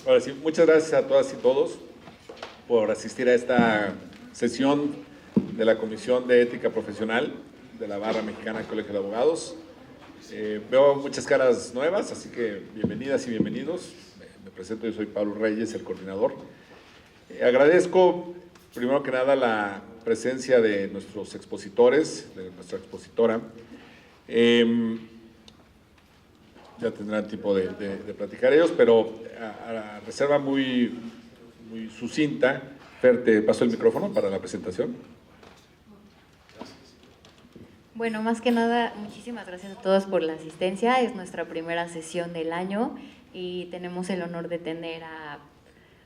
Ahora sí, muchas gracias a todas y todos por asistir a esta sesión de la Comisión de Ética Profesional de la Barra Mexicana del Colegio de Abogados. Veo muchas caras nuevas, así que bienvenidas y bienvenidos. Me presento, yo soy Pablo Reyes, el coordinador. Agradezco, primero que nada, la presencia de nuestros expositores, de nuestra expositora. Ya tendrán tiempo de platicar ellos, pero a reserva muy sucinta, Fer, te paso el micrófono para la presentación. Bueno, más que nada, muchísimas gracias a todos por la asistencia. Es nuestra primera sesión del año y tenemos el honor de tener a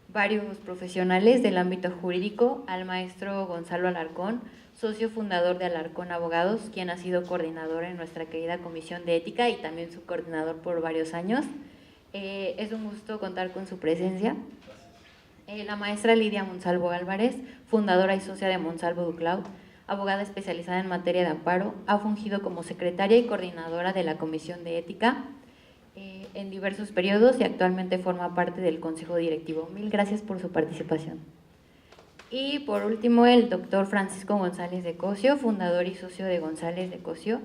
varios profesionales del ámbito jurídico, al maestro Gonzalo Alarcón, socio fundador de Alarcón Abogados, quien ha sido coordinador en nuestra querida Comisión de Ética y también su coordinador por varios años. Es un gusto contar con su presencia. La maestra Lidia Monsalvo Álvarez, fundadora y socia de Monsalvo Duclau, abogada especializada en materia de amparo, ha fungido como secretaria y coordinadora de la Comisión de Ética en diversos periodos y actualmente forma parte del Consejo Directivo. Mil gracias por su participación. Y por último, el doctor Francisco González de Cosio, fundador y socio de González de Cosio,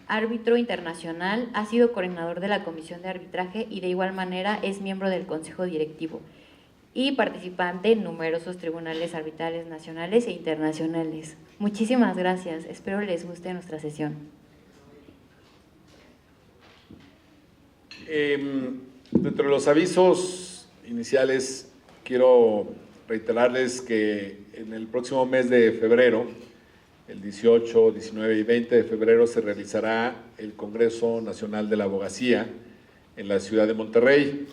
árbitro internacional, ha sido coordinador de la Comisión de Arbitraje y de igual manera es miembro del Consejo Directivo y participante en numerosos tribunales arbitrales nacionales e internacionales. Muchísimas gracias, espero les guste nuestra sesión. Dentro de los avisos iniciales, quiero reiterarles que en el próximo mes de febrero, el 18, 19 y 20 de febrero, se realizará el Congreso Nacional de la Abogacía en la ciudad de Monterrey.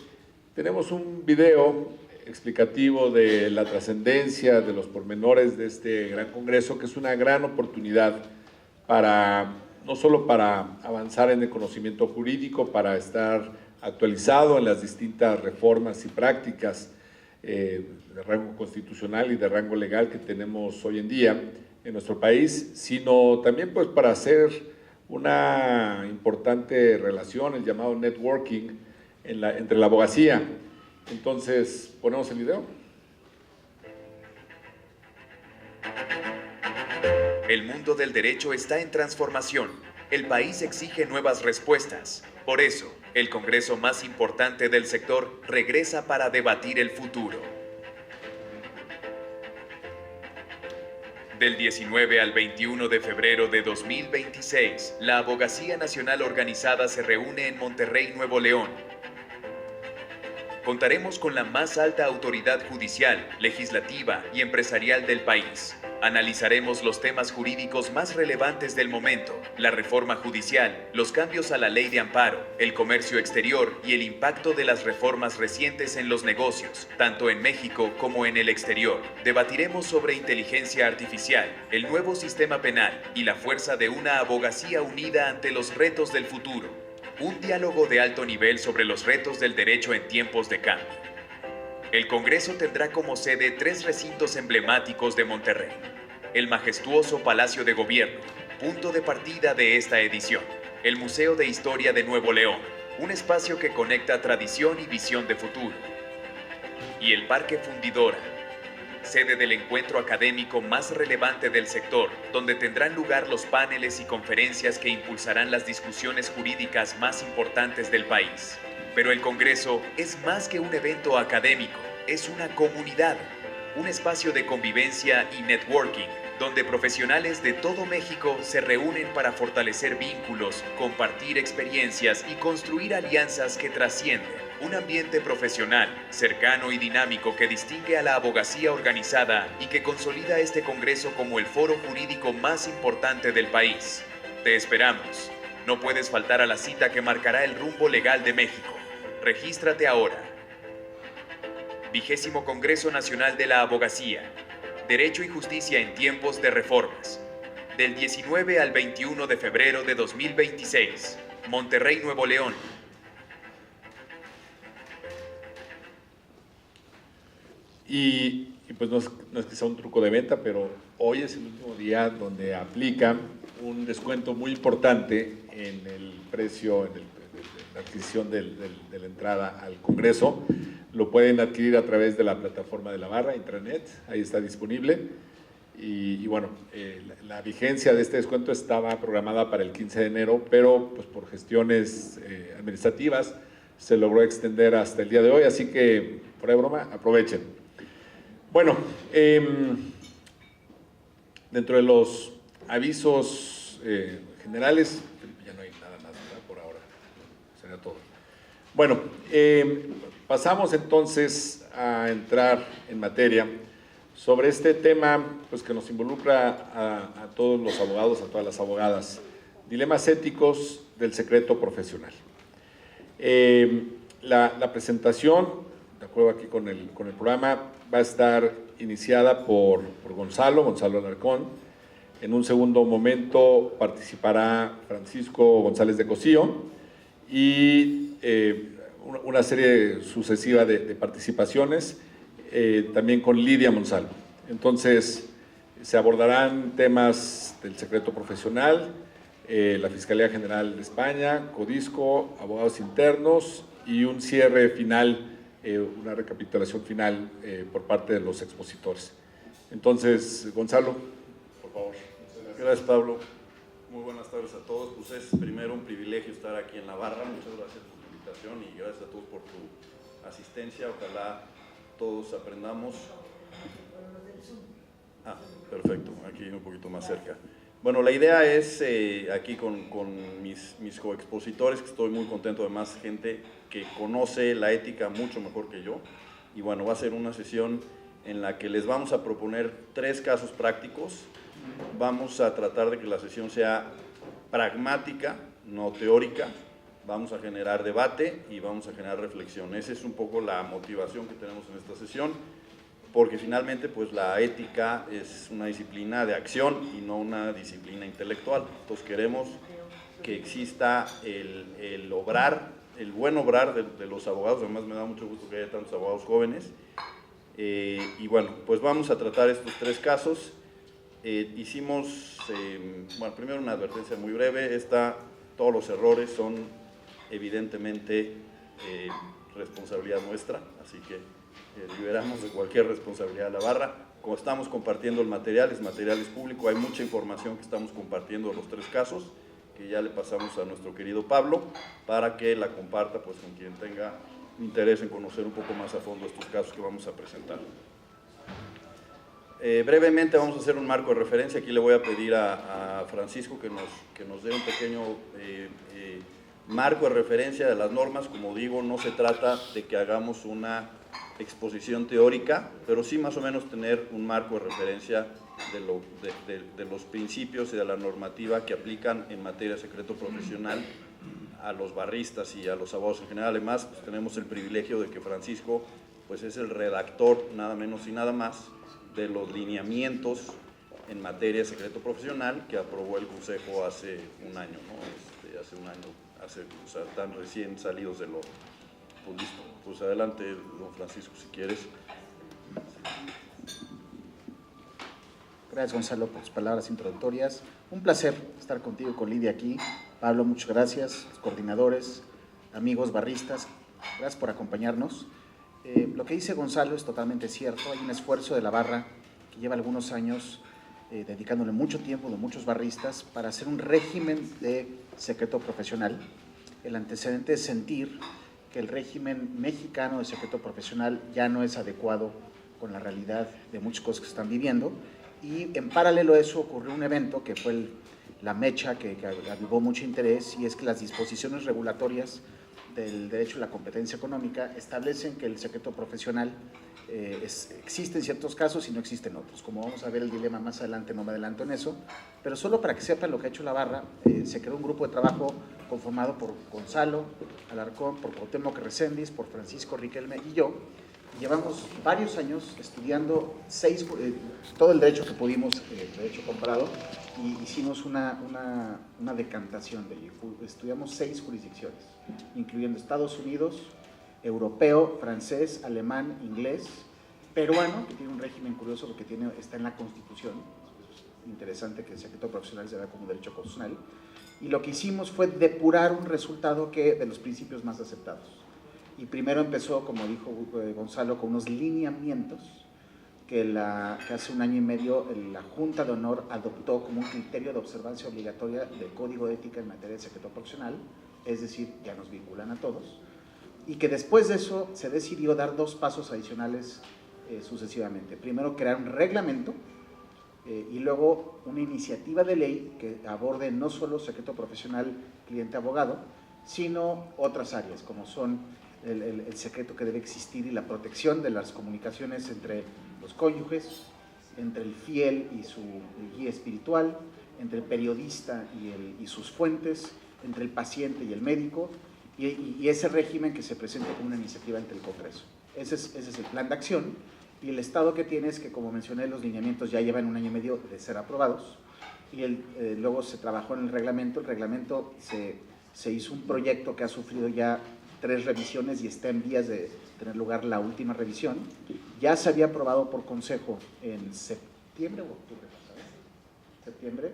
Tenemos un video explicativo de la trascendencia, de los pormenores de este gran congreso, que es una gran oportunidad para, no solo para avanzar en el conocimiento jurídico, para estar actualizado en las distintas reformas y prácticas de rango constitucional y de rango legal que tenemos hoy en día en nuestro país, sino también pues para hacer una importante relación, el llamado networking entre la abogacía. Entonces, ponemos el video. El mundo del derecho está en transformación. El país exige nuevas respuestas. Por eso, el Congreso más importante del sector regresa para debatir el futuro. Del 19 al 21 de febrero de 2026, la Abogacía Nacional Organizada se reúne en Monterrey, Nuevo León. Contaremos con la más alta autoridad judicial, legislativa y empresarial del país. Analizaremos los temas jurídicos más relevantes del momento, la reforma judicial, los cambios a la ley de amparo, el comercio exterior y el impacto de las reformas recientes en los negocios, tanto en México como en el exterior. Debatiremos sobre inteligencia artificial, el nuevo sistema penal y la fuerza de una abogacía unida ante los retos del futuro. Un diálogo de alto nivel sobre los retos del derecho en tiempos de cambio. El Congreso tendrá como sede 3 recintos emblemáticos de Monterrey. El majestuoso Palacio de Gobierno, punto de partida de esta edición. El Museo de Historia de Nuevo León, un espacio que conecta tradición y visión de futuro. Y el Parque Fundidora, sede del encuentro académico más relevante del sector, donde tendrán lugar los paneles y conferencias que impulsarán las discusiones jurídicas más importantes del país. Pero el Congreso es más que un evento académico, es una comunidad, un espacio de convivencia y networking, donde profesionales de todo México se reúnen para fortalecer vínculos, compartir experiencias y construir alianzas que trascienden. Un ambiente profesional, cercano y dinámico que distingue a la abogacía organizada y que consolida este Congreso como el foro jurídico más importante del país. Te esperamos. No puedes faltar a la cita que marcará el rumbo legal de México. Regístrate ahora. 20º Congreso Nacional de la Abogacía. Derecho y Justicia en tiempos de reformas. Del 19 al 21 de febrero de 2026. Monterrey, Nuevo León. Y pues no es que sea un truco de venta, pero hoy es el último día donde aplica un descuento muy importante en el precio, en la adquisición de la entrada al Congreso. Lo pueden adquirir a través de la plataforma de la barra, intranet, ahí está disponible. Y bueno, la vigencia de este descuento estaba programada para el 15 de enero, pero pues por gestiones administrativas se logró extender hasta el día de hoy, así que, por ahí broma, aprovechen. Bueno, dentro de los avisos generales, ya no hay nada más, ¿verdad? Por ahora, será todo. Bueno, pasamos entonces a entrar en materia sobre este tema pues, que nos involucra a todos los abogados, a todas las abogadas, dilemas éticos del secreto profesional. La presentación, de acuerdo aquí con el programa, va a estar iniciada por Gonzalo Alarcón. En un segundo momento participará Francisco González de Cosío y una serie sucesiva de participaciones, también con Lidia Monsalvo. Entonces, se abordarán temas del secreto profesional, la Fiscalía General de España, Codisco, abogados internos y un cierre final, una recapitulación final por parte de los expositores. Entonces, Gonzalo, por favor. Gracias, Pablo. Muy buenas tardes a todos. Pues es primero un privilegio estar aquí en la barra. Muchas gracias por tu invitación y gracias a todos por tu asistencia. Ojalá todos aprendamos. Perfecto, aquí un poquito más cerca. Bueno, la idea es aquí con mis coexpositores, que estoy muy contento de más gente que conoce la ética mucho mejor que yo. Y bueno, va a ser una sesión en la que les vamos a proponer 3 casos prácticos. Vamos a tratar de que la sesión sea pragmática, no teórica. Vamos a generar debate y vamos a generar reflexión. Esa es un poco la motivación que tenemos en esta sesión, porque finalmente pues la ética es una disciplina de acción y no una disciplina intelectual. Entonces queremos que exista el obrar, el buen obrar de los abogados. Además me da mucho gusto que haya tantos abogados jóvenes. Y bueno, pues vamos a tratar estos 3 casos. Hicimos, bueno, primero una advertencia muy breve. Todos los errores son evidentemente responsabilidad nuestra, así que liberamos de cualquier responsabilidad a la barra. Como estamos compartiendo el material, es público, hay mucha información que estamos compartiendo de los 3 casos, que ya le pasamos a nuestro querido Pablo, para que la comparta pues, con quien tenga interés en conocer un poco más a fondo estos casos que vamos a presentar. Brevemente vamos a hacer un marco de referencia. Aquí le voy a pedir a Francisco que nos dé un pequeño marco de referencia de las normas. Como digo, no se trata de que hagamos una exposición teórica, pero sí más o menos tener un marco de referencia de los principios y de la normativa que aplican en materia de secreto profesional a los barristas y a los abogados en general. Además, pues, tenemos el privilegio de que Francisco pues, es el redactor, nada menos y nada más, de los lineamientos en materia de secreto profesional que aprobó el Consejo hace un año, ¿no? O sea, tan recién salidos de lo... Pues listo, pues adelante, don Francisco, si quieres. Gracias, Gonzalo, por tus palabras introductorias. Un placer estar contigo, con Lidia aquí. Pablo, muchas gracias. Los coordinadores, amigos barristas, gracias por acompañarnos. Lo que dice Gonzalo es totalmente cierto. Hay un esfuerzo de la barra que lleva algunos años dedicándole mucho tiempo de muchos barristas para hacer un régimen de secreto profesional. El antecedente es sentir que el régimen mexicano de secreto profesional ya no es adecuado con la realidad de muchas cosas que se están viviendo, y en paralelo a eso ocurrió un evento que fue la mecha que avivó mucho interés, y es que las disposiciones regulatorias del derecho a la competencia económica establecen que el secreto profesional existe en ciertos casos y no existe en otros. Como vamos a ver el dilema más adelante, no me adelanto en eso, pero solo para que sepan lo que ha hecho la barra, se creó un grupo de trabajo conformado por Gonzalo Alarcón, por Cuauhtémoc Recendis, por Francisco Riquelme y yo. Llevamos varios años estudiando todo el derecho que pudimos, derecho comparado, y hicimos una decantación de ello. Estudiamos 6 jurisdicciones, incluyendo Estados Unidos, europeo, francés, alemán, inglés, peruano, que tiene un régimen curioso porque está en la Constitución. Es interesante que el secreto profesional se vea como derecho constitucional. Y lo que hicimos fue depurar un resultado de los principios más aceptados. y primero empezó, como dijo Gonzalo, con unos lineamientos que hace un año y medio la Junta de Honor adoptó como un criterio de observancia obligatoria del Código de Ética en materia de secreto profesional, es decir, ya nos vinculan a todos, y que después de eso se decidió dar 2 pasos adicionales sucesivamente. Primero, crear un reglamento y luego una iniciativa de ley que aborde no solo secreto profesional cliente-abogado, sino otras áreas, como son el secreto que debe existir y la protección de las comunicaciones entre los cónyuges, entre el fiel y su guía espiritual, entre el periodista y sus fuentes, entre el paciente y el médico, y ese régimen que se presenta como una iniciativa ante el Congreso. Ese es el plan de acción, y el estado que tiene es que, como mencioné, los lineamientos ya llevan un año y medio de ser aprobados, y luego se trabajó en el reglamento se hizo un proyecto que ha sufrido ya 3 revisiones y está en vías de tener lugar la última revisión. Ya se había aprobado por consejo en septiembre o octubre, ¿sabes? Septiembre,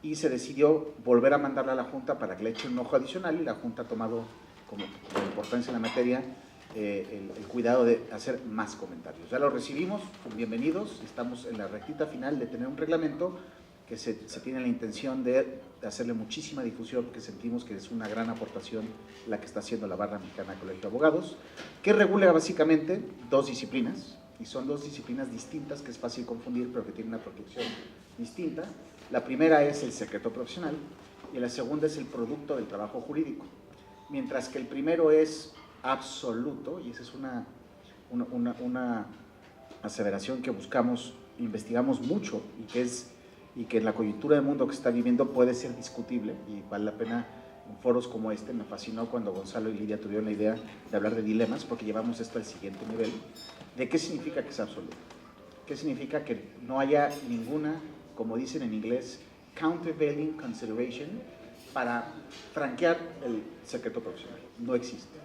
y se decidió volver a mandarla a la Junta para que le eche un ojo adicional, y la Junta ha tomado como importancia en la materia el cuidado de hacer más comentarios. Ya lo recibimos, bienvenidos, estamos en la rectita final de tener un reglamento que se tiene la intención de hacerle muchísima difusión, que sentimos que es una gran aportación la que está haciendo la Barra Mexicana del Colegio de Abogados, que regula básicamente 2 disciplinas, y son 2 disciplinas distintas que es fácil confundir, pero que tienen una protección distinta. La primera es el secreto profesional y la segunda es el producto del trabajo jurídico. Mientras que el primero es absoluto, y esa es una aseveración que investigamos mucho y que en la coyuntura del mundo que está viviendo puede ser discutible, y vale la pena en foros como este. Me fascinó cuando Gonzalo y Lidia tuvieron la idea de hablar de dilemas, porque llevamos esto al siguiente nivel, de qué significa que es absoluto, qué significa que no haya ninguna, como dicen en inglés, countervailing consideration para franquear el secreto profesional. No existe.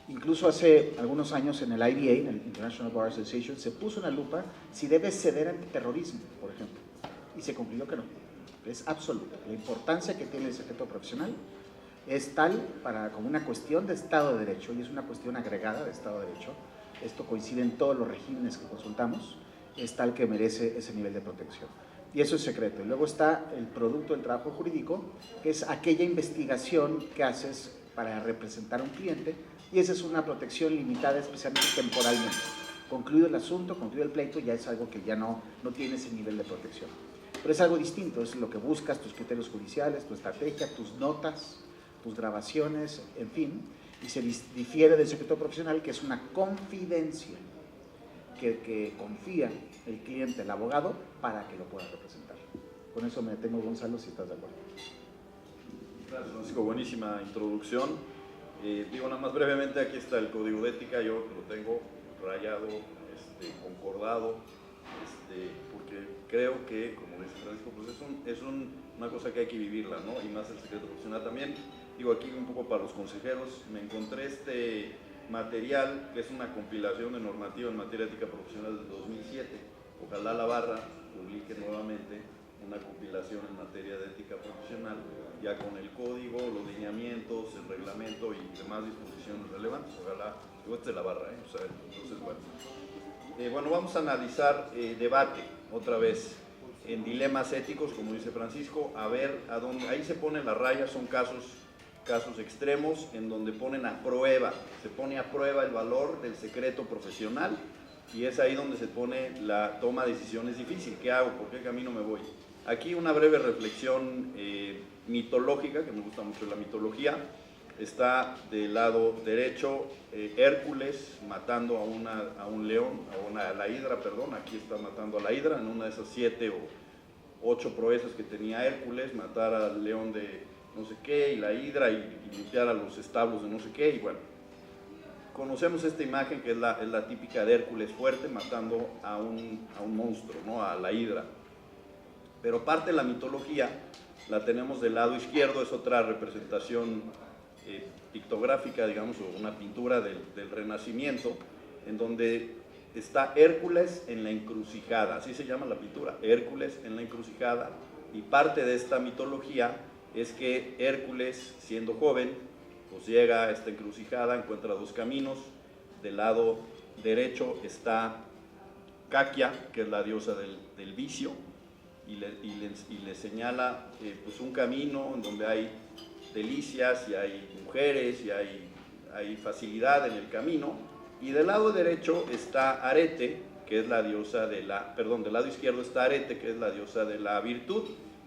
Incluso hace algunos años en el IBA, en el International Bar Association, se puso una lupa si debe ceder ante terrorismo, por ejemplo, y se concluyó que no, es absoluta. La importancia que tiene el secreto profesional es tal como una cuestión de Estado de Derecho, y es una cuestión agregada de Estado de Derecho. Esto coincide en todos los regímenes que consultamos, es tal que merece ese nivel de protección. Y eso es secreto. Y luego está el producto del trabajo jurídico, que es aquella investigación que haces para representar a un cliente, y esa es una protección limitada, especialmente temporalmente. Concluido el asunto, concluido el pleito, ya es algo que ya no tiene ese nivel de protección. Pero es algo distinto, es lo que buscas, tus criterios judiciales, tu estrategia, tus notas, tus grabaciones, en fin, y se difiere del secreto profesional, que es una confidencia que confía el cliente, el abogado, para que lo pueda representar. Con eso me detengo, Gonzalo, si estás de acuerdo. Gracias, Francisco, buenísima introducción. Digo nada más brevemente, aquí está el código de ética, yo lo tengo rayado, concordado, porque creo que, como dice Francisco, pues es una cosa que hay que vivirla, ¿no? Y más el secreto profesional también. Digo, aquí un poco para los consejeros, me encontré este material, que es una compilación de normativa en materia ética profesional del 2007. Ojalá la Barra publique nuevamente una compilación en materia de ética profesional, ya con el código, los lineamientos, el reglamento y demás disposiciones relevantes. Ojalá, digo, este es la Barra, o sea, entonces, bueno. Bueno, vamos a analizar debate, otra vez, en dilemas éticos, como dice Francisco, a ver a dónde, ahí se pone la raya, son casos extremos en donde ponen a prueba, se pone a prueba el valor del secreto profesional, y es ahí donde se pone la toma de decisiones difícil. ¿Qué hago? ¿Por qué camino me voy? Aquí una breve reflexión mitológica, que me gusta mucho la mitología. Está del lado derecho Hércules matando a un león, a la hidra, perdón, aquí está matando a la hidra, en una de esas 7 o 8 proezas que tenía Hércules, matar al león de no sé qué, y la hidra, y limpiar a los establos de no sé qué, y bueno. Conocemos esta imagen que es la típica de Hércules fuerte matando a un monstruo, ¿no? A la hidra. Pero parte de la mitología la tenemos del lado izquierdo, es otra representación pictográfica, digamos, o una pintura del Renacimiento, en donde está Hércules en la encrucijada, así se llama la pintura, Hércules en la encrucijada, y parte de esta mitología es que Hércules, siendo joven, Pues llega a esta encrucijada, encuentra dos caminos. Del lado derecho está Caquia, que es la diosa del vicio, y le señala pues un camino en donde hay delicias y hay mujeres y hay facilidad en el camino. Y del lado derecho está Arete, que es la diosa del lado izquierdo está Arete, que es la diosa de la virtud,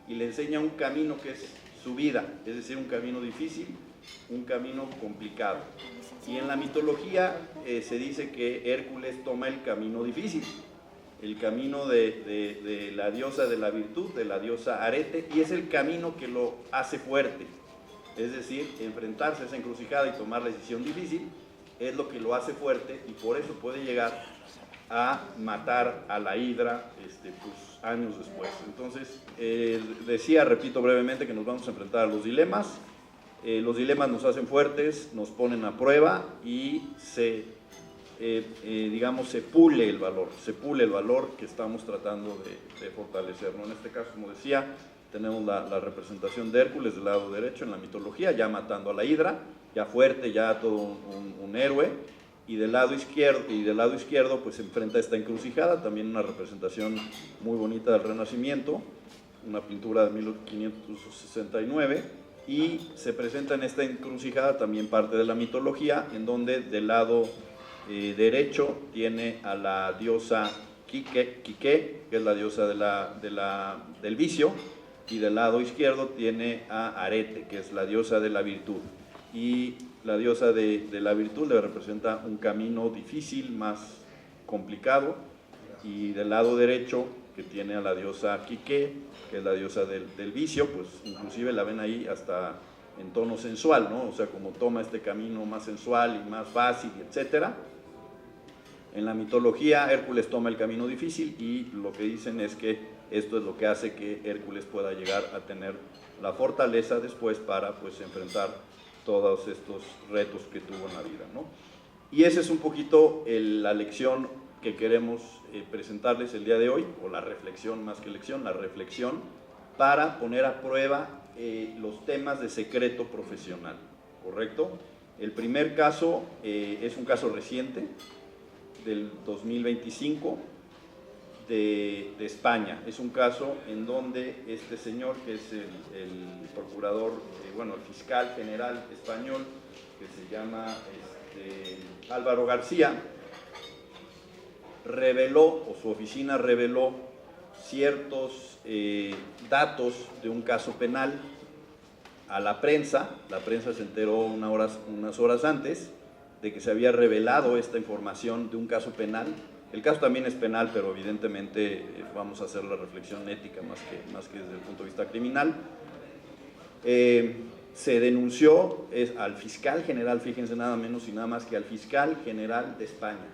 y le enseña un camino que es su vida, es decir, un camino difícil, un camino complicado. Y en la mitología se dice que Hércules toma el camino difícil, el camino de la diosa de la virtud, de la diosa Arete, y es el camino que lo hace fuerte. Es decir, enfrentarse a esa encrucijada y tomar la decisión difícil es lo que lo hace fuerte, y por eso puede llegar a matar a la hidra pues, años después. Entonces, repito brevemente, que nos vamos a enfrentar a los dilemas. Los dilemas nos hacen fuertes, nos ponen a prueba y se pule el valor que estamos tratando de fortalecer, ¿no? En este caso, como decía, tenemos la representación de Hércules del lado derecho en la mitología, ya matando a la hidra, ya fuerte, ya todo un héroe, y del lado izquierdo pues se enfrenta a esta encrucijada, también una representación muy bonita del Renacimiento, una pintura de 1569, y se presenta en esta encrucijada también parte de la mitología, en donde del lado derecho tiene a la diosa Quique, que es la diosa del vicio, y del lado izquierdo tiene a Arete, que es la diosa de la virtud. Y la diosa de la virtud le representa un camino difícil, más complicado, y del lado derecho, que tiene a la diosa Quique, que es la diosa del vicio, pues inclusive la ven ahí hasta en tono sensual, ¿no? O sea, como toma este camino más sensual y más fácil, etcétera. En la mitología, Hércules toma el camino difícil, y lo que dicen es que esto es lo que hace que Hércules pueda llegar a tener la fortaleza después para pues enfrentar todos estos retos que tuvo en la vida, ¿no? Y esa es un poquito la lección que queremos presentarles el día de hoy, o la reflexión más que lección, la reflexión para poner a prueba los temas de secreto profesional, ¿correcto? El primer caso es un caso reciente, del 2025, de España. Es un caso en donde este señor, que es el procurador, el fiscal general español, que se llama Álvaro García, reveló, o su oficina reveló, ciertos datos de un caso penal a la prensa. La prensa se enteró unas horas antes de que se había revelado esta información de un caso penal. El caso también es penal, pero evidentemente vamos a hacer la reflexión ética más que desde el punto de vista criminal. Se denunció al fiscal general, fíjense, nada menos y nada más que al fiscal general de España,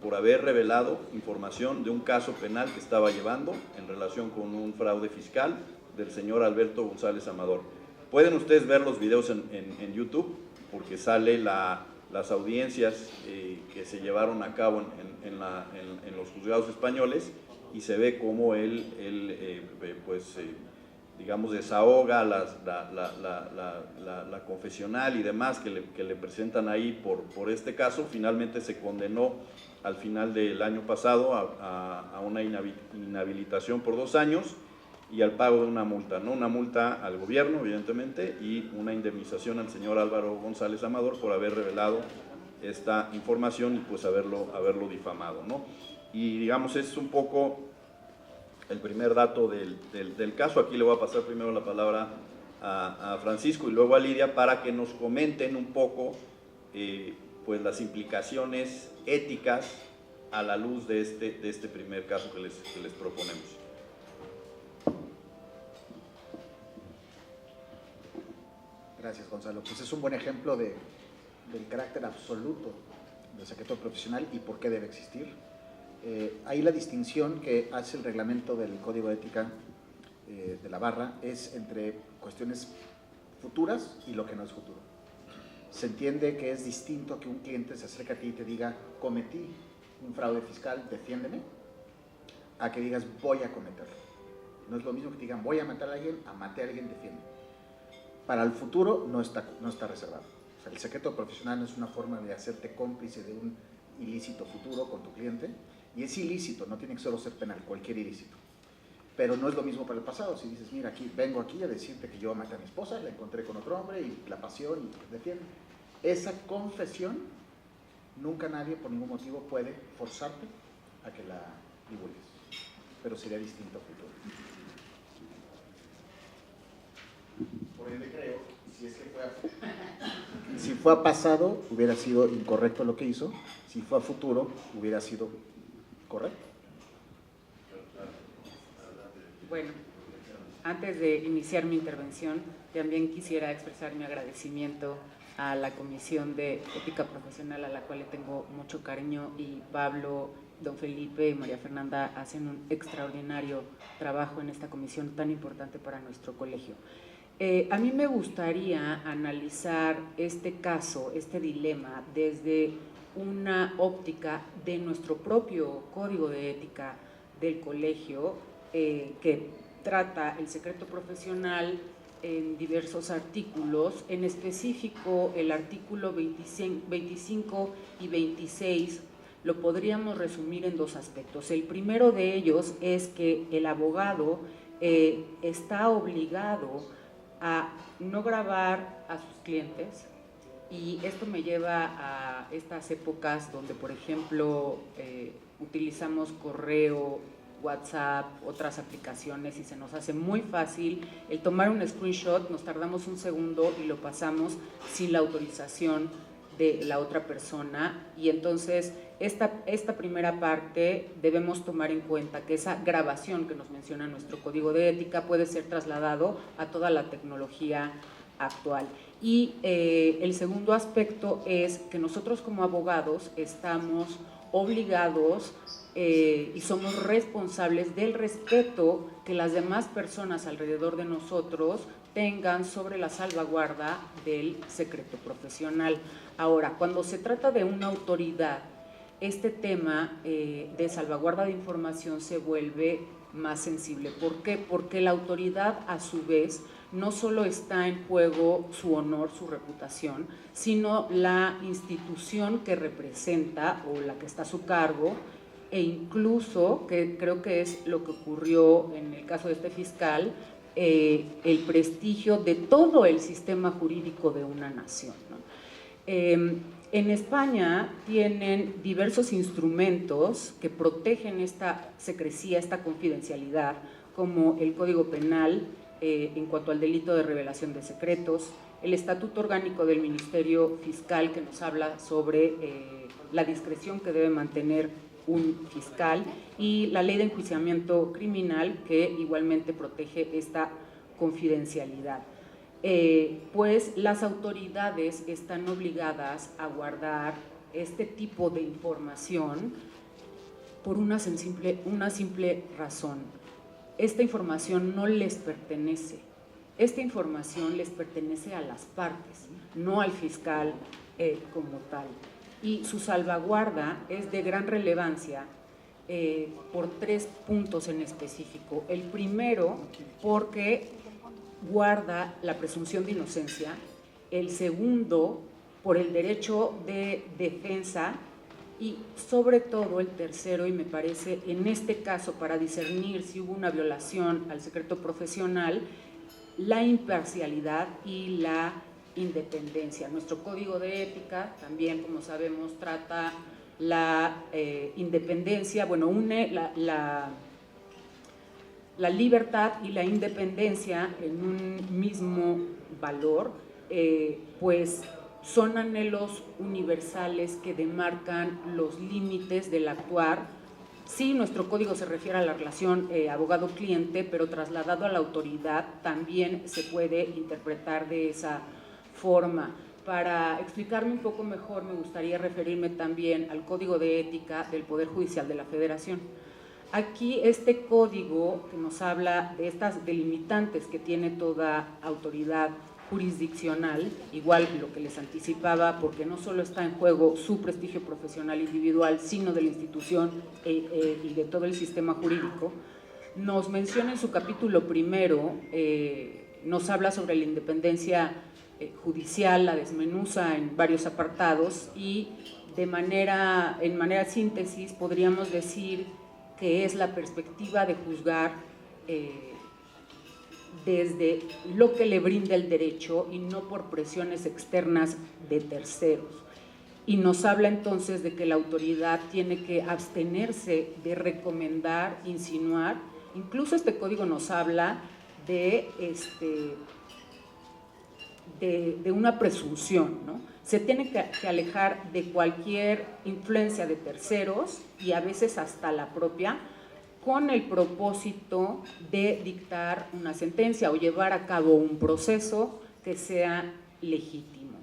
por haber revelado información de un caso penal que estaba llevando en relación con un fraude fiscal del señor Alberto González Amador. Pueden ustedes ver los videos en YouTube, porque sale las audiencias que se llevaron a cabo en los juzgados españoles, y se ve cómo él desahoga la confesional y demás que le presentan ahí por este caso. Finalmente se condenó al final del año pasado a una inhabilitación por 2 años y al pago de una multa, ¿no? Una multa al gobierno, evidentemente, y una indemnización al señor Álvaro González Amador por haber revelado esta información y pues haberlo difamado, ¿no? Y digamos, es un poco el primer dato del caso. Aquí le voy a pasar primero la palabra a Francisco y luego a Lidia para que nos comenten un poco pues las implicaciones éticas a la luz de este primer caso que les proponemos. Gracias, Gonzalo. Pues es un buen ejemplo del carácter absoluto del secreto profesional y por qué debe existir. Ahí la distinción que hace el reglamento del Código de Ética de la Barra es entre cuestiones futuras y lo que no es futuro. Se entiende que es distinto que un cliente se acerque a ti y te diga, cometí un fraude fiscal, defiéndeme, a que digas, voy a cometerlo. No es lo mismo que te digan, voy a matar a alguien, a maté a alguien, defiéndeme. para el futuro no está reservado. O sea, el secreto profesional no es una forma de hacerte cómplice de un ilícito futuro con tu cliente, y es ilícito, no tiene que solo ser penal, cualquier ilícito. Pero no es lo mismo para el pasado. Si dices, mira, vengo aquí a decirte que yo maté a mi esposa, la encontré con otro hombre y la pasión y defiende. Esa confesión, nunca nadie por ningún motivo puede forzarte a que la divulgues, pero sería distinto a futuro. Por ende creo, si fue a pasado, hubiera sido incorrecto lo que hizo; si fue a futuro, hubiera sido correcto. Bueno, antes de iniciar mi intervención, también quisiera expresar mi agradecimiento a la Comisión de Ética Profesional, a la cual le tengo mucho cariño, y Pablo, don Felipe y María Fernanda hacen un extraordinario trabajo en esta comisión tan importante para nuestro colegio. A mí me gustaría analizar este caso, este dilema, desde una óptica de nuestro propio código de ética del colegio, que trata el secreto profesional en diversos artículos, en específico el artículo 25 y 26, lo podríamos resumir en dos aspectos. El primero de ellos es que el abogado está obligado a no grabar a sus clientes, y esto me lleva a estas épocas donde, por ejemplo, utilizamos correo, WhatsApp, otras aplicaciones, y se nos hace muy fácil el tomar un screenshot, nos tardamos un segundo y lo pasamos sin la autorización de la otra persona. Y entonces esta primera parte debemos tomar en cuenta que esa grabación que nos menciona nuestro código de ética puede ser trasladado a toda la tecnología actual. Y el segundo aspecto es que nosotros como abogados estamos obligados y somos responsables del respeto que las demás personas alrededor de nosotros tengan sobre la salvaguarda del secreto profesional. Ahora, cuando se trata de una autoridad, este tema de salvaguarda de información se vuelve más sensible. ¿Por qué? Porque la autoridad, a su vez, no solo está en juego su honor, su reputación, sino la institución que representa o la que está a su cargo, e incluso, que creo que es lo que ocurrió en el caso de este fiscal, el prestigio de todo el sistema jurídico de una nación, ¿no? En España tienen diversos instrumentos que protegen esta secrecía, esta confidencialidad, como el Código Penal en cuanto al delito de revelación de secretos, el Estatuto Orgánico del Ministerio Fiscal, que nos habla sobre la discreción que debe mantener un fiscal, y la Ley de Enjuiciamiento Criminal, que igualmente protege esta confidencialidad. Pues las autoridades están obligadas a guardar este tipo de información por una simple razón. Esta información no les pertenece. Esta información les pertenece a las partes, no al fiscal como tal. Y su salvaguarda es de gran relevancia por 3 puntos en específico. El primero, porque guarda la presunción de inocencia; el segundo, por el derecho de defensa; y sobre todo el tercero, y me parece en este caso para discernir si hubo una violación al secreto profesional, la imparcialidad y la independencia. Nuestro código de ética también, como sabemos, trata la independencia, bueno, une la libertad y la independencia en un mismo valor, pues son anhelos universales que demarcan los límites del actuar. Sí, nuestro código se refiere a la relación abogado-cliente, pero trasladado a la autoridad también se puede interpretar de esa forma. Para explicarme un poco mejor, me gustaría referirme también al Código de Ética del Poder Judicial de la Federación. Aquí este código que nos habla de estas delimitantes que tiene toda autoridad jurisdiccional, igual lo que les anticipaba, porque no solo está en juego su prestigio profesional individual, sino de la institución y de todo el sistema jurídico, nos menciona en su capítulo primero nos habla sobre la independencia judicial, la desmenuza en varios apartados y en manera síntesis podríamos decir que es la perspectiva de juzgar desde lo que le brinda el derecho y no por presiones externas de terceros. Y nos habla entonces de que la autoridad tiene que abstenerse de recomendar, insinuar. Incluso este código nos habla de una presunción, ¿no? Se tiene que alejar de cualquier influencia de terceros y a veces hasta la propia, con el propósito de dictar una sentencia o llevar a cabo un proceso que sea legítimo.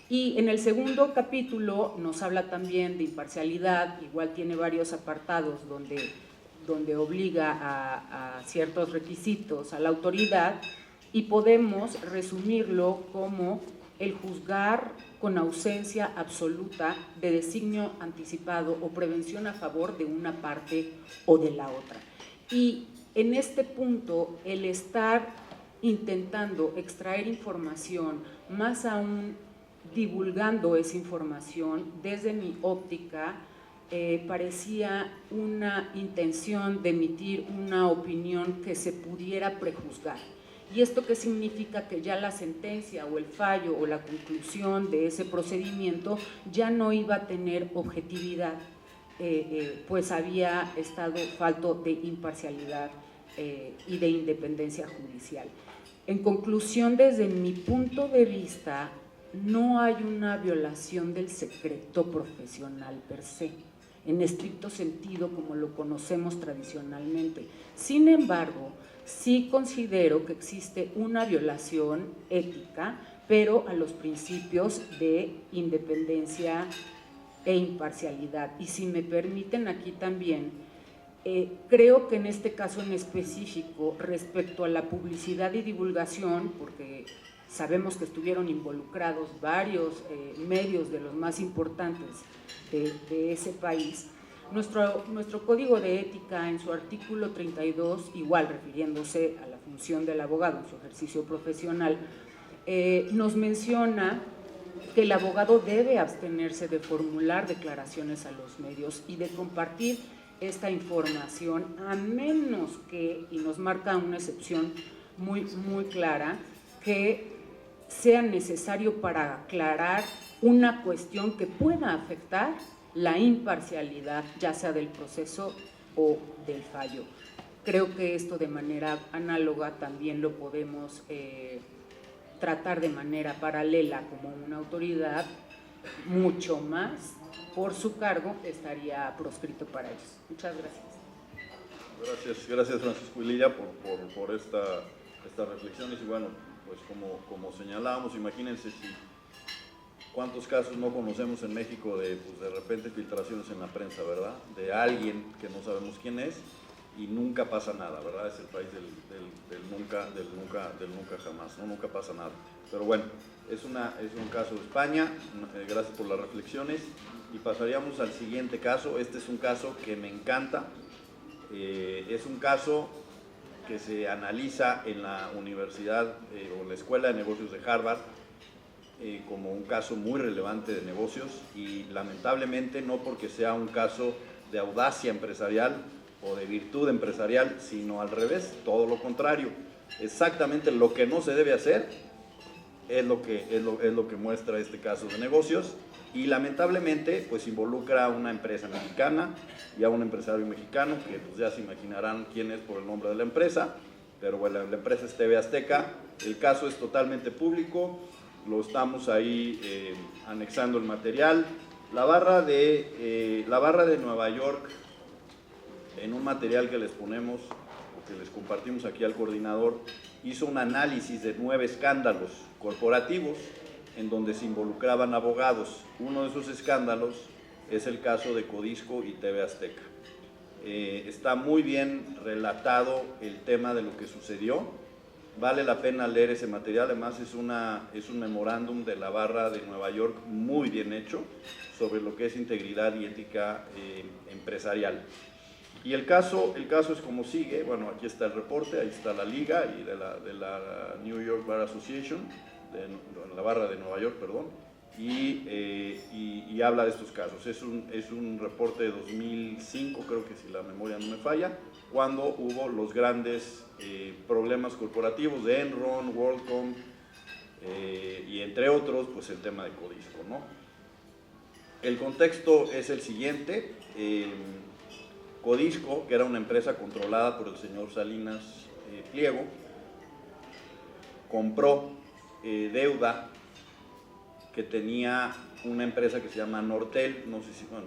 Y en el segundo capítulo nos habla también de imparcialidad, igual tiene varios apartados donde obliga a ciertos requisitos a la autoridad y podemos resumirlo como el juzgar con ausencia absoluta de designio anticipado o prevención a favor de una parte o de la otra. Y en este punto, el estar intentando extraer información, más aún divulgando esa información, desde mi óptica, parecía una intención de emitir una opinión que se pudiera prejuzgar. ¿Y esto qué significa? Que ya la sentencia o el fallo o la conclusión de ese procedimiento ya no iba a tener objetividad, pues había estado falto de imparcialidad y de independencia judicial. En conclusión, desde mi punto de vista, no hay una violación del secreto profesional per se, en estricto sentido como lo conocemos tradicionalmente. Sin embargo, sí considero que existe una violación ética, pero a los principios de independencia e imparcialidad. Y si me permiten aquí también, creo que en este caso en específico, respecto a la publicidad y divulgación, porque sabemos que estuvieron involucrados varios medios de los más importantes de ese país, nuestro código de ética en su artículo 32, igual refiriéndose a la función del abogado en su ejercicio profesional, nos menciona que el abogado debe abstenerse de formular declaraciones a los medios y de compartir esta información, a menos que, y nos marca una excepción muy clara, que sea necesario para aclarar una cuestión que pueda afectar la imparcialidad, ya sea del proceso o del fallo. Creo que esto de manera análoga también lo podemos tratar de manera paralela como una autoridad, mucho más por su cargo estaría proscrito para ellos. Muchas gracias. Gracias Francisco Ililla por estas reflexiones y bueno, pues como señalábamos, imagínense cuántos casos no conocemos en México de repente filtraciones en la prensa, ¿verdad? De alguien que no sabemos quién es y nunca pasa nada, ¿verdad? Es el país del nunca jamás, ¿no? Nunca pasa nada. Pero bueno, es un caso de España, gracias por las reflexiones y pasaríamos al siguiente caso. Este es un caso que me encanta, es un caso que se analiza en la Universidad o la Escuela de Negocios de Harvard, como un caso muy relevante de negocios y lamentablemente no porque sea un caso de audacia empresarial o de virtud empresarial, sino al revés, todo lo contrario. Exactamente lo que no se debe hacer es lo que muestra este caso de negocios y lamentablemente pues involucra a una empresa mexicana y a un empresario mexicano que pues ya se imaginarán quién es por el nombre de la empresa, pero bueno, la empresa es TV Azteca. El caso es totalmente público, lo estamos ahí anexando el material. La barra de Nueva York, en un material que les ponemos, o que les compartimos aquí al coordinador, hizo un análisis de 9 escándalos corporativos en donde se involucraban abogados. Uno de esos escándalos es el caso de Codisco y TV Azteca. Está muy bien relatado el tema de lo que sucedió. Vale la pena leer ese material, además es un memorándum de la barra de Nueva York muy bien hecho sobre lo que es integridad y ética empresarial. Y el caso es como sigue. Bueno, aquí está el reporte, ahí está la liga y de la New York Bar Association, de la barra de Nueva York, perdón, y habla de estos casos. Es un reporte de 2005, creo que si la memoria no me falla, cuando hubo los grandes problemas corporativos de Enron, WorldCom, y entre otros, pues el tema de Codisco, ¿no? El contexto es el siguiente. Codisco, que era una empresa controlada por el señor Salinas Pliego, compró deuda que tenía una empresa que se llama Nortel, no sé si, bueno,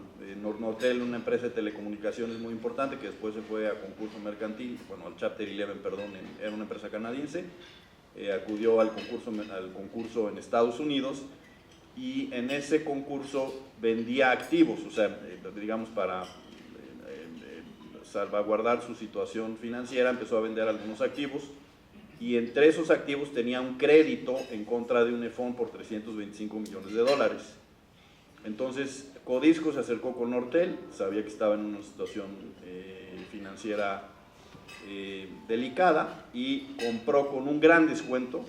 Nortel, una empresa de telecomunicaciones muy importante que después se fue a concurso mercantil, bueno, al Chapter 11, perdón, era una empresa canadiense, acudió al concurso en Estados Unidos y en ese concurso vendía activos, o sea, digamos para salvaguardar su situación financiera, empezó a vender algunos activos y entre esos activos tenía un crédito en contra de Unifón por $325 millones. Entonces Codisco se acercó con Nortel, sabía que estaba en una situación financiera delicada y compró con un gran descuento,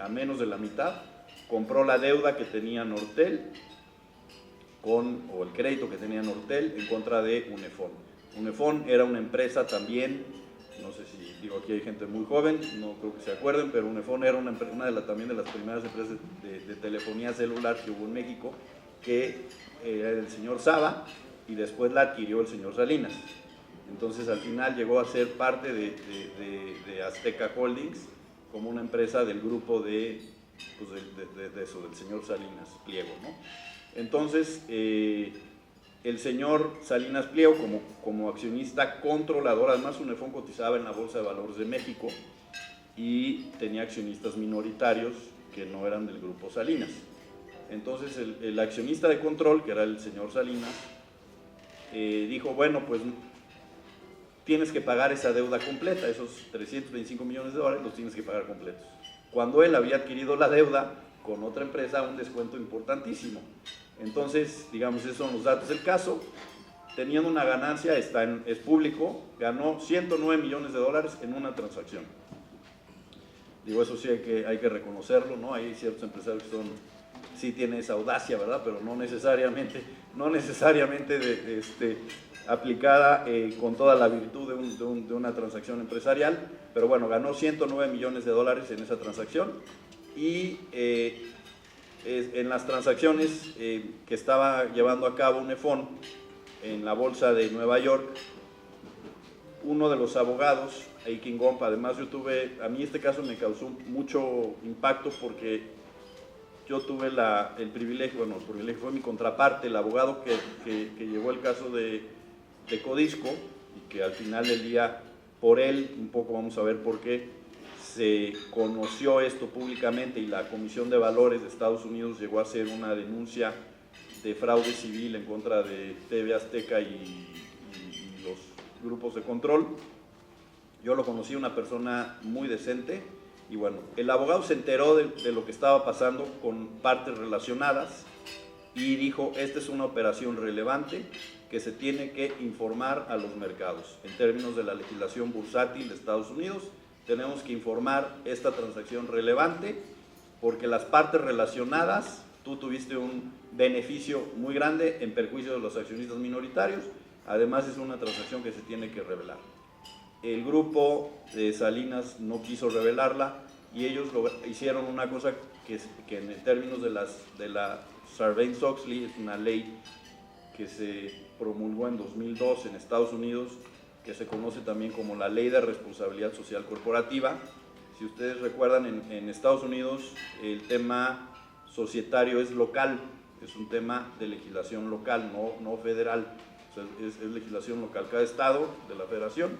a menos de la mitad, compró la deuda que tenía Nortel o el crédito que tenía Nortel en contra de Unifón. Unifón era una empresa también, no sé si digo aquí hay gente muy joven, no creo que se acuerden, pero Unifón era también de las primeras empresas de telefonía celular que hubo en México, que era del señor Saba y después la adquirió el señor Salinas. Entonces al final llegó a ser parte de Azteca Holdings como una empresa del grupo del señor Salinas Pliego, ¿no? Entonces el señor Salinas Pliego como accionista controlador, además Unifón cotizaba en la Bolsa de Valores de México y tenía accionistas minoritarios que no eran del grupo Salinas. Entonces el accionista de control, que era el señor Salinas, dijo, bueno, pues tienes que pagar esa deuda completa, esos $325 millones los tienes que pagar completos. Cuando él había adquirido la deuda con otra empresa a un descuento importantísimo. Entonces, digamos, esos son los datos del caso. Teniendo una ganancia, es público, ganó $109 millones en una transacción. Digo, eso sí hay que reconocerlo, ¿no? Hay ciertos empresarios que sí tienen esa audacia, ¿verdad? Pero no necesariamente aplicada con toda la virtud de una transacción empresarial. Pero bueno, ganó $109 millones en esa transacción y en las transacciones que estaba llevando a cabo Unifón en la bolsa de Nueva York, uno de los abogados, Aiken Gompa, además a mí este caso me causó mucho impacto porque yo tuve el privilegio fue mi contraparte, el abogado que llevó el caso de Codisco y que al final del día, por él, un poco vamos a ver por qué, se conoció esto públicamente y la Comisión de Valores de Estados Unidos llegó a hacer una denuncia de fraude civil en contra de TV Azteca y los grupos de control. Yo lo conocí, una persona muy decente, y bueno, el abogado se enteró de lo que estaba pasando con partes relacionadas y dijo, esta es una operación relevante que se tiene que informar a los mercados. En términos de la legislación bursátil de Estados Unidos, tenemos que informar esta transacción relevante porque las partes relacionadas, tú tuviste un beneficio muy grande en perjuicio de los accionistas minoritarios, además es una transacción que se tiene que revelar. El grupo de Salinas no quiso revelarla y ellos hicieron una cosa que en términos de la Sarbanes-Oxley, es una ley que se promulgó en 2002 en Estados Unidos, que se conoce también como la Ley de Responsabilidad Social Corporativa. Si ustedes recuerdan, en Estados Unidos el tema societario es local, es un tema de legislación local, no federal, o sea, es legislación local. Cada estado de la federación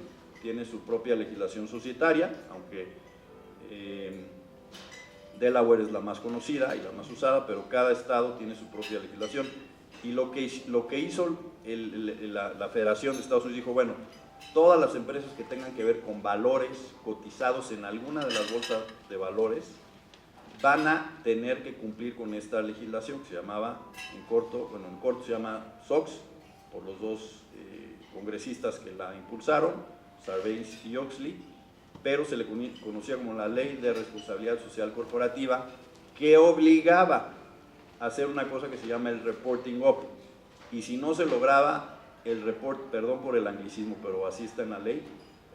tiene su propia legislación societaria, aunque Delaware es la más conocida y la más usada, pero cada estado tiene su propia legislación. Y lo que hizo la Federación de Estados Unidos, dijo, bueno, todas las empresas que tengan que ver con valores cotizados en alguna de las bolsas de valores van a tener que cumplir con esta legislación que se llamaba, en corto se llama SOX, por los dos congresistas que la impulsaron, Sarbanes y Oxley, pero se le conocía como la Ley de Responsabilidad Social Corporativa, que obligaba a hacer una cosa que se llama el reporting up, y si no se lograba el report, perdón por el anglicismo, pero así está en la ley,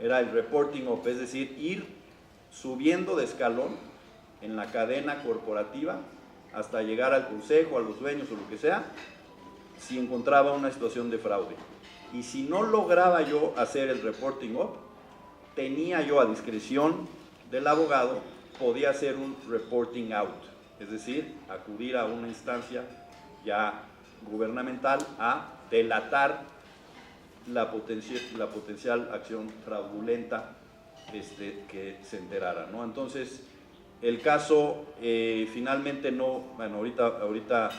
era el reporting up, es decir, ir subiendo de escalón en la cadena corporativa hasta llegar al consejo, a los dueños o lo que sea, si encontraba una situación de fraude. Y si no lograba yo hacer el reporting up, tenía yo a discreción del abogado, podía hacer un reporting out, es decir, acudir a una instancia ya gubernamental a delatar la potencial acción fraudulenta que se enterara, ¿no? Entonces, el caso finalmente no, bueno, ahorita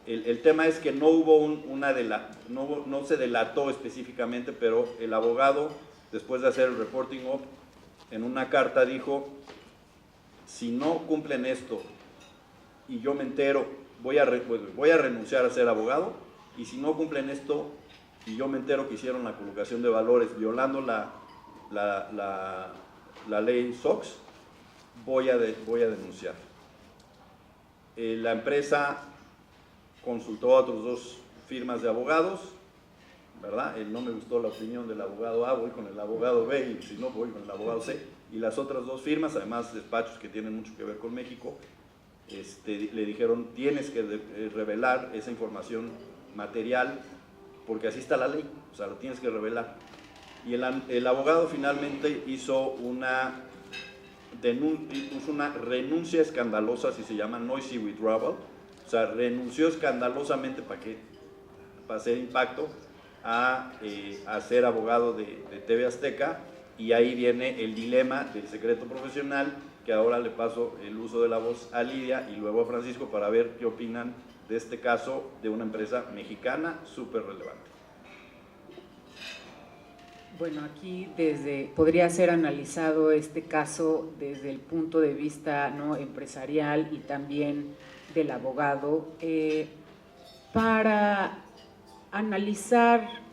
el tema es que no hubo no se delató específicamente, pero el abogado, después de hacer el reporting up, en una carta dijo: si no cumplen esto y yo me entero, voy a renunciar a ser abogado, y si no cumplen esto y yo me entero que hicieron la colocación de valores violando la ley SOX, voy a denunciar. La empresa consultó a otras 2 firmas de abogados, ¿verdad? No me gustó la opinión del abogado A, voy con el abogado B, y si no, voy con el abogado C. Y las otras 2 firmas, además despachos que tienen mucho que ver con México, le dijeron: tienes que revelar esa información material, porque así está la ley, o sea, lo tienes que revelar. Y el abogado finalmente hizo una renuncia escandalosa, así se llama, noisy withdrawal, o sea, renunció escandalosamente para hacer impacto a ser abogado de TV Azteca, y ahí viene el dilema del secreto profesional, que ahora le paso el uso de la voz a Lidia y luego a Francisco para ver qué opinan de este caso de una empresa mexicana súper relevante. Bueno, aquí podría ser analizado este caso desde el punto de vista, ¿no?, empresarial y también del abogado, para analizar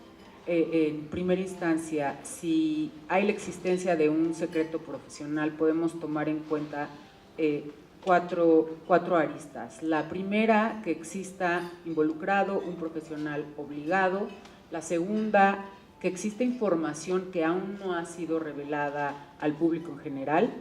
en primera instancia si hay la existencia de un secreto profesional. Podemos tomar en cuenta cuatro aristas. La primera, que exista involucrado un profesional obligado. La segunda, que existe información que aún no ha sido revelada al público en general.